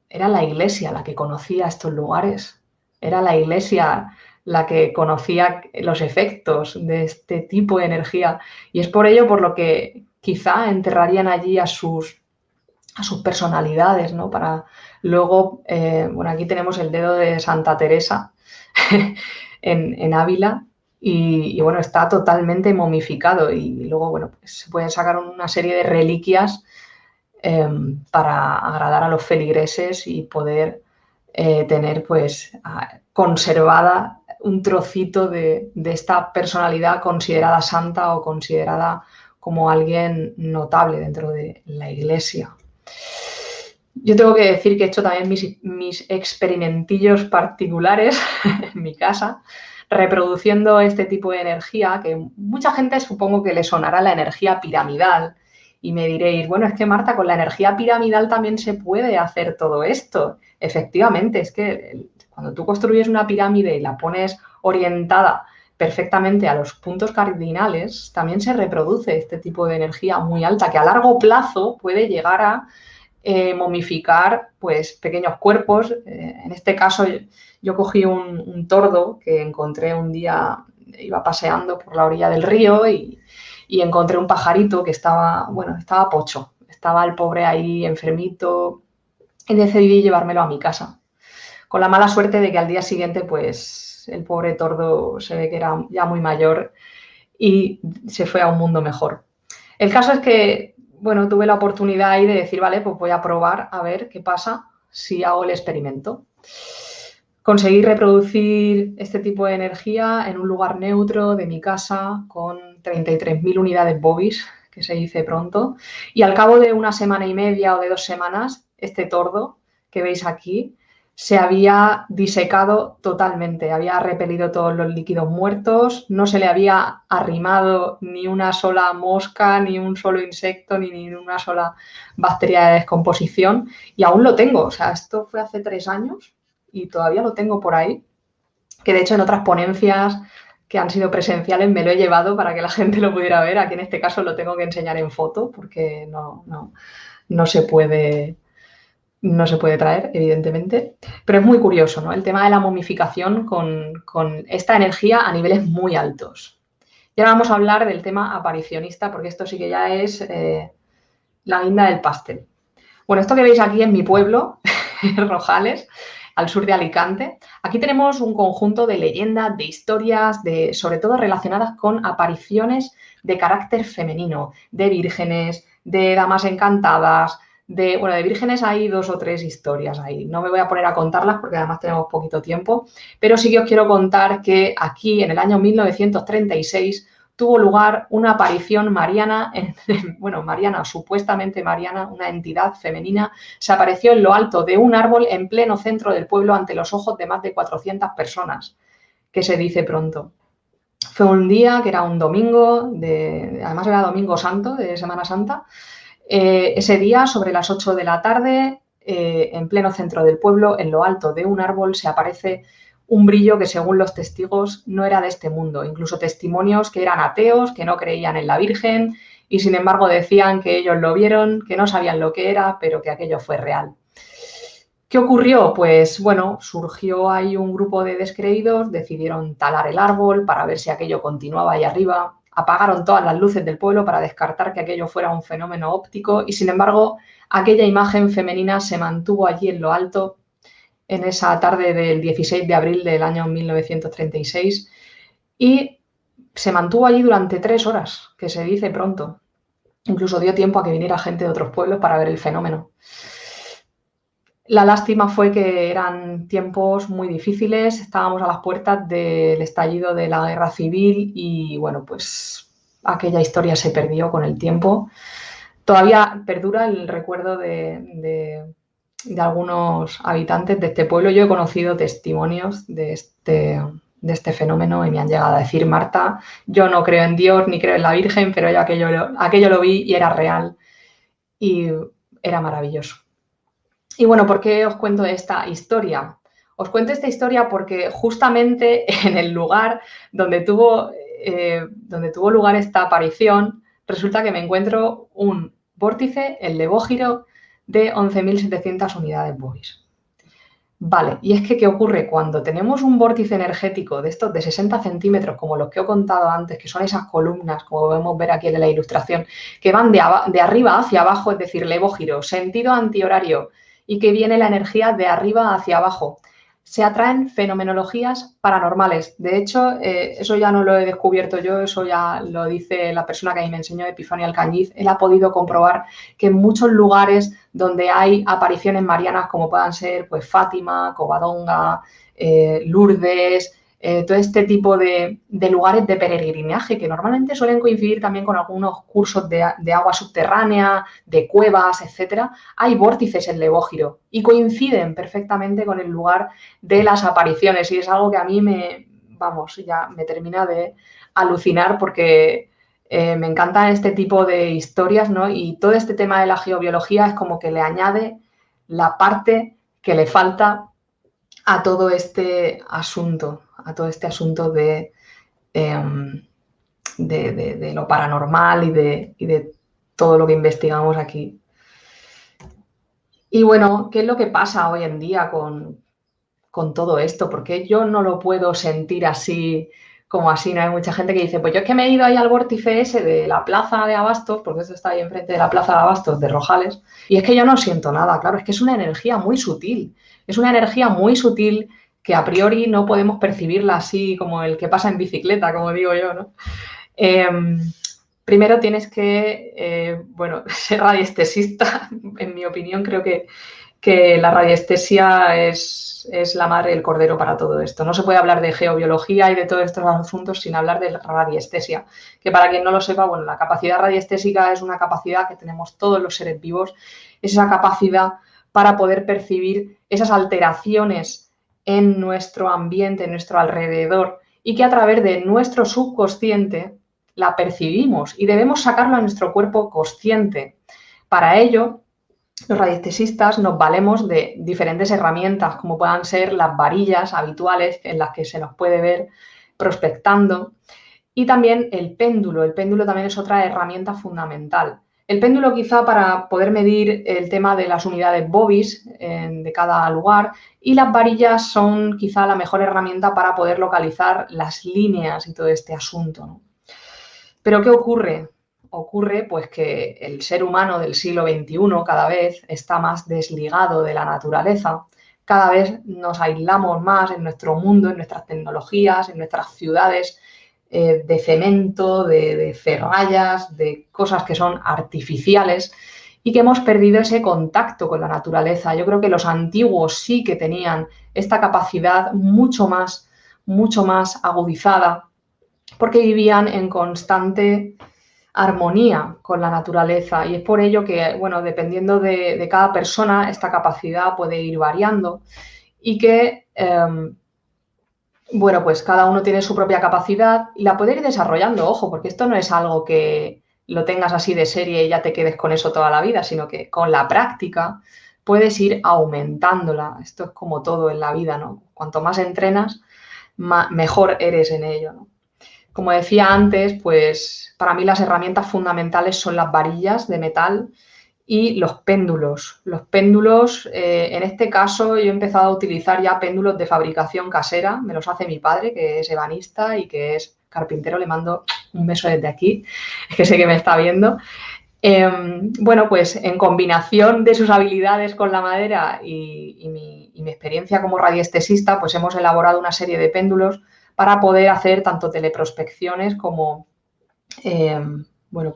era la Iglesia la que conocía estos lugares, era la Iglesia la que conocía los efectos de este tipo de energía, y es por ello por lo que quizá enterrarían allí a sus personalidades, ¿no? Para luego, bueno, aquí tenemos el dedo de Santa Teresa en Ávila, y bueno, está totalmente momificado, y luego, bueno, pues se pueden sacar una serie de reliquias para agradar a los feligreses y poder tener pues conservada un trocito de esta personalidad considerada santa o considerada como alguien notable dentro de la Iglesia. Yo tengo que decir que he hecho también mis experimentillos particulares en mi casa, reproduciendo este tipo de energía, que mucha gente supongo que le sonará la energía piramidal, y me diréis, bueno, es que Marta, con la energía piramidal también se puede hacer todo esto. Efectivamente, es que cuando tú construyes una pirámide y la pones orientada perfectamente a los puntos cardinales, también se reproduce este tipo de energía muy alta, que a largo plazo puede llegar a momificar pues pequeños cuerpos. En este caso yo cogí un tordo que encontré un día, iba paseando por la orilla del río, y encontré un pajarito que estaba pocho, estaba el pobre ahí enfermito, y decidí llevármelo a mi casa, con la mala suerte de que al día siguiente pues el pobre tordo se ve que era ya muy mayor y se fue a un mundo mejor. El caso es que, bueno, tuve la oportunidad ahí de decir, vale, pues voy a probar a ver qué pasa si hago el experimento. Conseguí reproducir este tipo de energía en un lugar neutro de mi casa con 33.000 unidades Bobis, que se dice pronto, y al cabo de una semana y media o de 2 semanas, este tordo que veis aquí se había disecado totalmente, había repelido todos los líquidos muertos, no se le había arrimado ni una sola mosca, ni un solo insecto, ni una sola bacteria de descomposición, y aún lo tengo. O sea, esto fue hace 3 años y todavía lo tengo por ahí, que de hecho en otras ponencias que han sido presenciales me lo he llevado para que la gente lo pudiera ver. Aquí en este caso lo tengo que enseñar en foto porque no se puede traer, evidentemente, pero es muy curioso, ¿no? El tema de la momificación con esta energía a niveles muy altos. Y ahora vamos a hablar del tema aparicionista, porque esto sí que ya es la guinda del pastel. Bueno, esto que veis aquí en mi pueblo, Rojales, al sur de Alicante, aquí tenemos un conjunto de leyendas, de historias, sobre todo relacionadas con apariciones de carácter femenino, de vírgenes, de damas encantadas. De vírgenes hay 2 o 3 historias ahí. No me voy a poner a contarlas porque además tenemos poquito tiempo, pero sí que os quiero contar que aquí en el año 1936 tuvo lugar una aparición mariana, mariana, supuestamente mariana, una entidad femenina, se apareció en lo alto de un árbol en pleno centro del pueblo ante los ojos de más de 400 personas, que se dice pronto. Fue un día que era un domingo, además era Domingo Santo, de Semana Santa. Ese día, sobre las 8 de la tarde, en pleno centro del pueblo, en lo alto de un árbol, se aparece un brillo que, según los testigos, no era de este mundo. Incluso testimonios que eran ateos, que no creían en la Virgen y, sin embargo, decían que ellos lo vieron, que no sabían lo que era, pero que aquello fue real. ¿Qué ocurrió? Pues, bueno, surgió ahí un grupo de descreídos, decidieron talar el árbol para ver si aquello continuaba ahí arriba. Apagaron todas las luces del pueblo para descartar que aquello fuera un fenómeno óptico y, sin embargo, aquella imagen femenina se mantuvo allí en lo alto en esa tarde del 16 de abril del año 1936 y se mantuvo allí durante 3 horas, que se dice pronto. Incluso dio tiempo a que viniera gente de otros pueblos para ver el fenómeno. La lástima fue que eran tiempos muy difíciles, estábamos a las puertas del estallido de la Guerra Civil y, bueno, pues aquella historia se perdió con el tiempo. Todavía perdura el recuerdo de algunos habitantes de este pueblo. Yo he conocido testimonios de este fenómeno y me han llegado a decir, Marta, yo no creo en Dios ni creo en la Virgen, pero yo aquello lo vi y era real. y era maravilloso. Y bueno, ¿por qué os cuento esta historia? Os cuento esta historia porque justamente en el lugar donde tuvo lugar esta aparición, resulta que me encuentro un vórtice, el Levógiro, de 11.700 unidades Bovis. Vale, y es que ¿qué ocurre? Cuando tenemos un vórtice energético de estos de 60 centímetros, como los que he contado antes, que son esas columnas, como podemos ver aquí en la ilustración, que van de arriba hacia abajo, es decir, Levógiro, sentido antihorario, y que viene la energía de arriba hacia abajo, se atraen fenomenologías paranormales. De hecho, eso ya no lo he descubierto yo, eso ya lo dice la persona que a mí me enseñó, Epifanio Alcañiz. Él ha podido comprobar que en muchos lugares donde hay apariciones marianas, como puedan ser pues, Fátima, Covadonga, Lourdes, todo este tipo de lugares de peregrinaje que normalmente suelen coincidir también con algunos cursos de agua subterránea, de cuevas, etcétera. Hay vórtices en Levógiro y coinciden perfectamente con el lugar de las apariciones y es algo que a mí ya me termina de alucinar porque me encantan este tipo de historias, ¿no? Y todo este tema de la geobiología es como que le añade la parte que le falta a todo este asunto, de lo paranormal y de todo lo que investigamos aquí. Y bueno, ¿qué es lo que pasa hoy en día con todo esto? Porque yo no lo puedo sentir así como así, ¿no? Hay mucha gente que dice, pues yo es que me he ido ahí al vórtice ese de la plaza de Abastos, porque eso está ahí enfrente de la plaza de Abastos de Rojales, y es que yo no siento nada, claro, es que es una energía muy sutil, es una energía muy sutil que a priori no podemos percibirla así como el que pasa en bicicleta, como digo yo, ¿no? Primero tienes que, ser radiestesista, en mi opinión creo que la radiestesia es la madre del cordero para todo esto. No se puede hablar de geobiología y de todos estos asuntos sin hablar de radiestesia, que para quien no lo sepa, bueno, la capacidad radiestésica es una capacidad que tenemos todos los seres vivos, es esa capacidad para poder percibir esas alteraciones en nuestro ambiente, en nuestro alrededor, y que a través de nuestro subconsciente la percibimos y debemos sacarlo a nuestro cuerpo consciente. Para ello, los radiestesistas nos valemos de diferentes herramientas, como puedan ser las varillas habituales en las que se nos puede ver prospectando, y también el péndulo. El péndulo también es otra herramienta fundamental. El péndulo quizá para poder medir el tema de las unidades Bovis de cada lugar, y las varillas son quizá la mejor herramienta para poder localizar las líneas y todo este asunto, ¿no? Pero ¿qué ocurre? Ocurre pues que el ser humano del siglo XXI cada vez está más desligado de la naturaleza, cada vez nos aislamos más en nuestro mundo, en nuestras tecnologías, en nuestras ciudades de cemento, de ferrallas, de cosas que son artificiales y que hemos perdido ese contacto con la naturaleza. Yo creo que los antiguos sí que tenían esta capacidad mucho más agudizada porque vivían en constante armonía con la naturaleza y es por ello que, bueno, dependiendo de cada persona, esta capacidad puede ir variando y que, pues cada uno tiene su propia capacidad y la puede ir desarrollando, ojo, porque esto no es algo que lo tengas así de serie y ya te quedes con eso toda la vida, sino que con la práctica puedes ir aumentándola. Esto es como todo en la vida, ¿no? Cuanto más entrenas, mejor eres en ello, ¿no? Como decía antes, pues para mí las herramientas fundamentales son las varillas de metal y los péndulos. Los péndulos, en este caso, yo he empezado a utilizar ya péndulos de fabricación casera. Me los hace mi padre, que es ebanista y que es carpintero. Le mando un beso desde aquí, es que sé que me está viendo. Pues en combinación de sus habilidades con la madera y mi experiencia como radiestesista, pues hemos elaborado una serie de péndulos para poder hacer tanto teleprospecciones como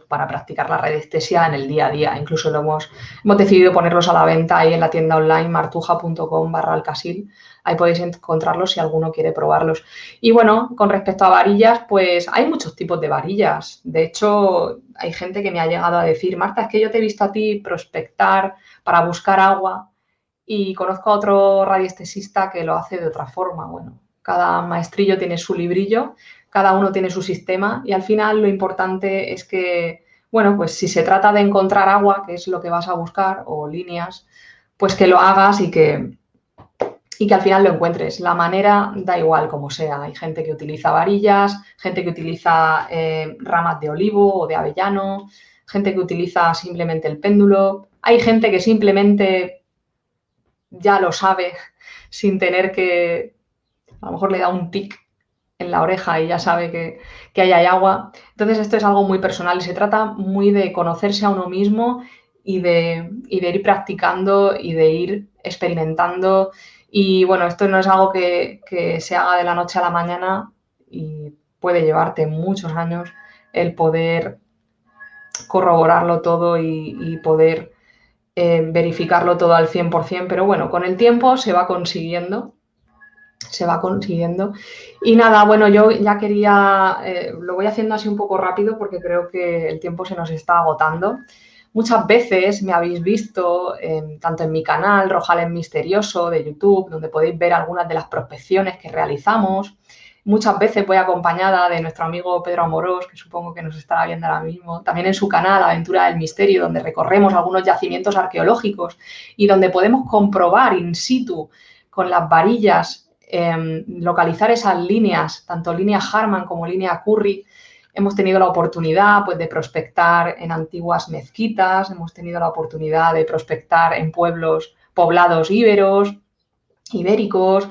para practicar la radiestesia en el día a día. Incluso hemos decidido ponerlos a la venta ahí en la tienda online martuja.com/alcasil. Ahí podéis encontrarlos si alguno quiere probarlos. Y bueno, con respecto a varillas, pues hay muchos tipos de varillas. De hecho, hay gente que me ha llegado a decir, Marta, es que yo te he visto a ti prospectar para buscar agua y conozco a otro radiestesista que lo hace de otra forma. Bueno, cada maestrillo tiene su librillo, cada uno tiene su sistema y al final lo importante es que, bueno, pues si se trata de encontrar agua, que es lo que vas a buscar, o líneas, pues que lo hagas y que al final lo encuentres. La manera da igual como sea. Hay gente que utiliza varillas, gente que utiliza ramas de olivo o de avellano, gente que utiliza simplemente el péndulo. Hay gente que simplemente ya lo sabe sin tener que, a lo mejor le da un tic en la oreja y ya sabe que ahí hay agua. Entonces esto es algo muy personal y se trata muy de conocerse a uno mismo y de ir practicando y de ir experimentando. Y bueno, esto no es algo que se haga de la noche a la mañana y puede llevarte muchos años el poder corroborarlo todo y poder verificarlo todo al 100%, pero bueno, con el tiempo se va consiguiendo. Se va consiguiendo. Y nada, bueno, yo ya quería, lo voy haciendo así un poco rápido porque creo que el tiempo se nos está agotando. Muchas veces me habéis visto, tanto en mi canal Rojales Misterioso de YouTube, donde podéis ver algunas de las prospecciones que realizamos. Muchas veces voy acompañada de nuestro amigo Pedro Amorós, que supongo que nos estará viendo ahora mismo, también en su canal Aventura del Misterio, donde recorremos algunos yacimientos arqueológicos y donde podemos comprobar in situ con las varillas localizar esas líneas, tanto línea Harman como línea Curry. Hemos tenido la oportunidad pues, de prospectar en antiguas mezquitas, hemos tenido la oportunidad de prospectar en poblados ibéricos,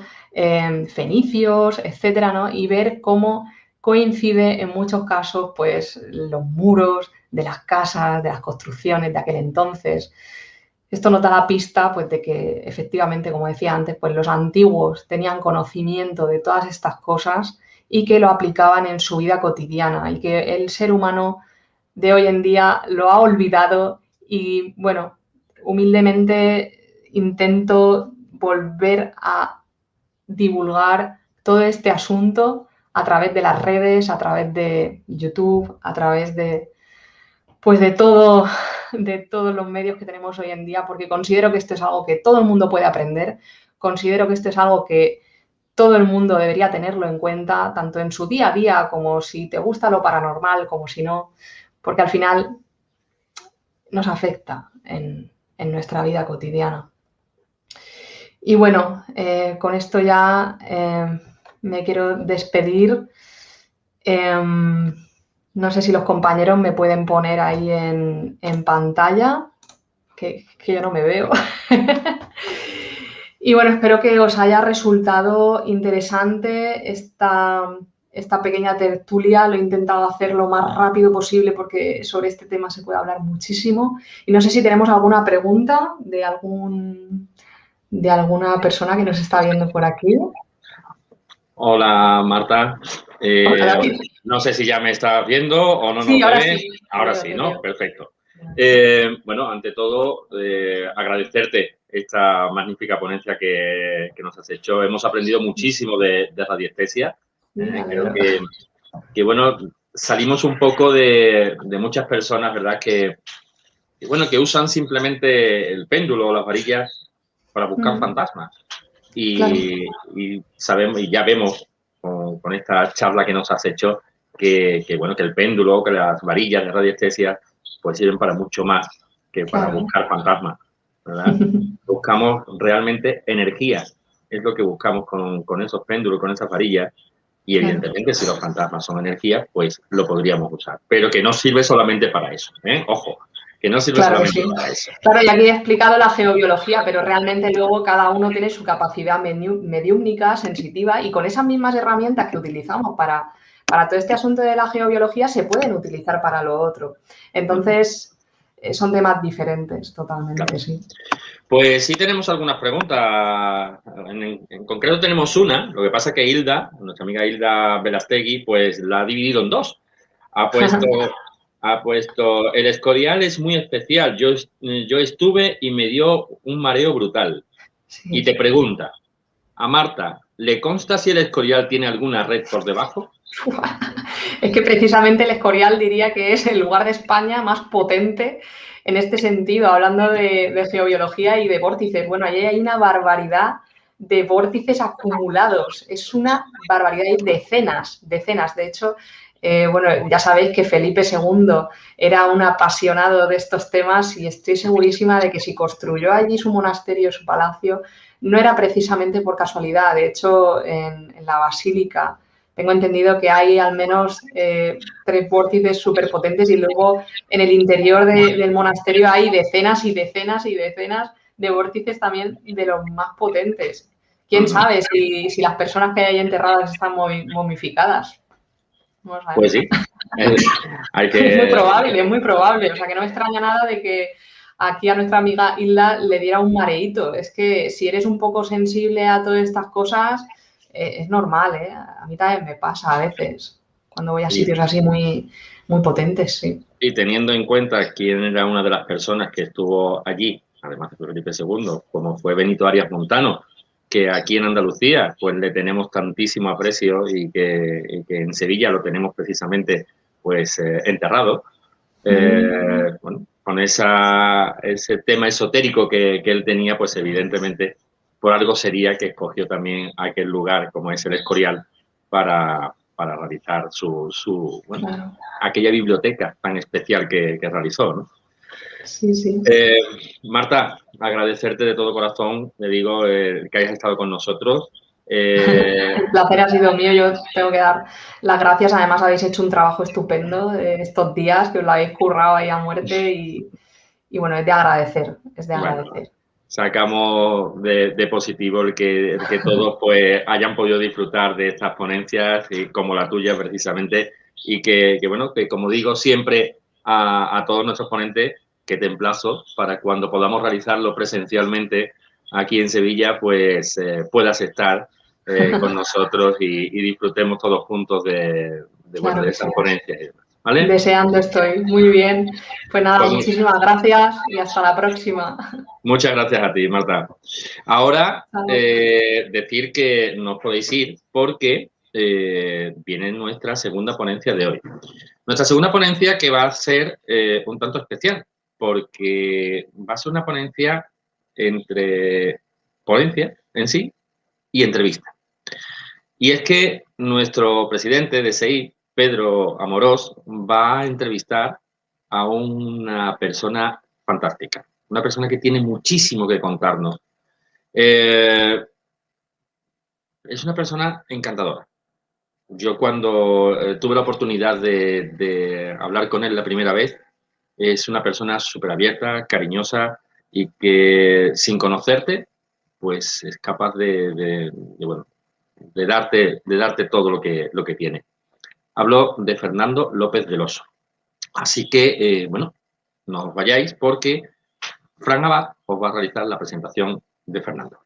fenicios, etcétera, ¿no? Y ver cómo coincide en muchos casos pues, los muros de las casas, de las construcciones de aquel entonces. Esto nos da la pista pues, de que efectivamente, como decía antes, pues, los antiguos tenían conocimiento de todas estas cosas y que lo aplicaban en su vida cotidiana y que el ser humano de hoy en día lo ha olvidado y, bueno, humildemente intento volver a divulgar todo este asunto a través de las redes, a través de YouTube, a través de, pues de todo, de todos los medios que tenemos hoy en día, porque considero que esto es algo que todo el mundo puede aprender, considero que esto es algo que todo el mundo debería tenerlo en cuenta, tanto en su día a día como si te gusta lo paranormal, como si no, porque al final nos afecta en nuestra vida cotidiana. Y bueno, con esto ya me quiero despedir. No sé si los compañeros me pueden poner ahí en pantalla, que yo no me veo. Y bueno, espero que os haya resultado interesante esta pequeña tertulia. Lo he intentado hacer lo más rápido posible porque sobre este tema se puede hablar muchísimo. Y no sé si tenemos alguna pregunta de alguna persona que nos está viendo por aquí. Hola, Marta. Hola, David. No sé si ya me estás viendo o no. Sí, nos ahora ves. sí. Ahora Te sí, veo, ¿no? te veo. Perfecto. Bueno, ante todo, agradecerte esta magnífica ponencia que nos has hecho. Hemos aprendido muchísimo de radiestesia. Creo que, bueno, salimos un poco de muchas personas, ¿verdad? Que usan simplemente el péndulo o las varillas para buscar fantasmas. Y sabemos, y ya vemos con esta charla que nos has hecho que el péndulo, que las varillas de radiestesia pues sirven para mucho más que para buscar fantasmas, ¿verdad? Buscamos realmente energía, es lo que buscamos con esos péndulos, con esas varillas, y evidentemente si los fantasmas son energía, pues lo podríamos usar, pero que no sirve solamente para eso, ¿eh? Ojo, que no sirve solamente para eso. Claro, y aquí he explicado la geobiología, pero realmente luego cada uno tiene su capacidad mediúmnica, sensitiva, y con esas mismas herramientas que utilizamos para todo este asunto de la geobiología se pueden utilizar para lo otro. Entonces, son temas diferentes, totalmente, claro. Sí. Pues sí tenemos algunas preguntas. En concreto tenemos una. Lo que pasa es que Hilda, nuestra amiga Hilda Velastegui, pues la ha dividido en dos. Ha puesto, el Escorial es muy especial. Yo estuve y me dio un mareo brutal. Sí. Y te pregunta, a Marta, ¿le consta si el Escorial tiene alguna red por debajo? Es que precisamente el Escorial diría que es el lugar de España más potente en este sentido, hablando de geobiología y de vórtices. Bueno, allí hay una barbaridad de vórtices acumulados. Es una barbaridad, hay decenas. De hecho, Bueno, ya sabéis que Felipe II era un apasionado de estos temas y estoy segurísima de que si construyó allí su monasterio, su palacio, no era precisamente por casualidad. De hecho, en la basílica tengo entendido que hay al menos 3 vórtices súper potentes y luego en el interior del monasterio hay decenas y decenas y decenas de vórtices también de los más potentes. ¿Quién sabe si las personas que hay enterradas están momificadas? No Pues sí. Hay que... Es muy probable, es muy probable. O sea, que no me extraña nada de que aquí a nuestra amiga Hilda le diera un mareíto. Es que si eres un poco sensible a todas estas cosas, es normal, ¿eh? A mí también me pasa a veces, cuando voy a sitios así muy, muy potentes, sí. Y teniendo en cuenta quién era una de las personas que estuvo allí, además de Felipe II, como fue Benito Arias Montano, que aquí en Andalucía pues le tenemos tantísimo aprecio y que en Sevilla lo tenemos precisamente pues enterrado, bueno, con ese tema esotérico que él tenía, pues evidentemente por algo sería que escogió también aquel lugar como es el Escorial para realizar bueno, claro, aquella biblioteca tan especial que realizó, ¿no? Sí, sí. Marta, agradecerte de todo corazón, le digo, que hayas estado con nosotros. El placer ha sido mío, yo tengo que dar las gracias. Además, habéis hecho un trabajo estupendo estos días, que os lo habéis currado ahí a muerte y bueno, es de agradecer, es de agradecer. Bueno, sacamos de positivo el que todos pues hayan podido disfrutar de estas ponencias y como la tuya precisamente y que bueno, que como digo siempre a todos nuestros ponentes, que te emplazo para cuando podamos realizarlo presencialmente aquí en Sevilla, pues puedas estar con nosotros y disfrutemos todos juntos de esas ponencias. ¿Vale? Deseando estoy. Muy bien. Pues nada, muchísimas gracias y hasta la próxima. Muchas gracias a ti, Marta. Ahora, decir que no os podéis ir porque viene nuestra segunda ponencia de hoy. Nuestra segunda ponencia que va a ser un tanto especial porque va a ser una ponencia entre ponencia en sí y entrevista. Y es que nuestro presidente de SEI, Pedro Amorós, va a entrevistar a una persona fantástica, una persona que tiene muchísimo que contarnos. Es una persona encantadora. Yo cuando tuve la oportunidad de hablar con él la primera vez, es una persona súper abierta, cariñosa y que sin conocerte, pues es capaz de darte todo lo que tiene. Hablo de Fernando López del Oso. Así que, bueno, no os vayáis porque Fran Abad os va a realizar la presentación de Fernando.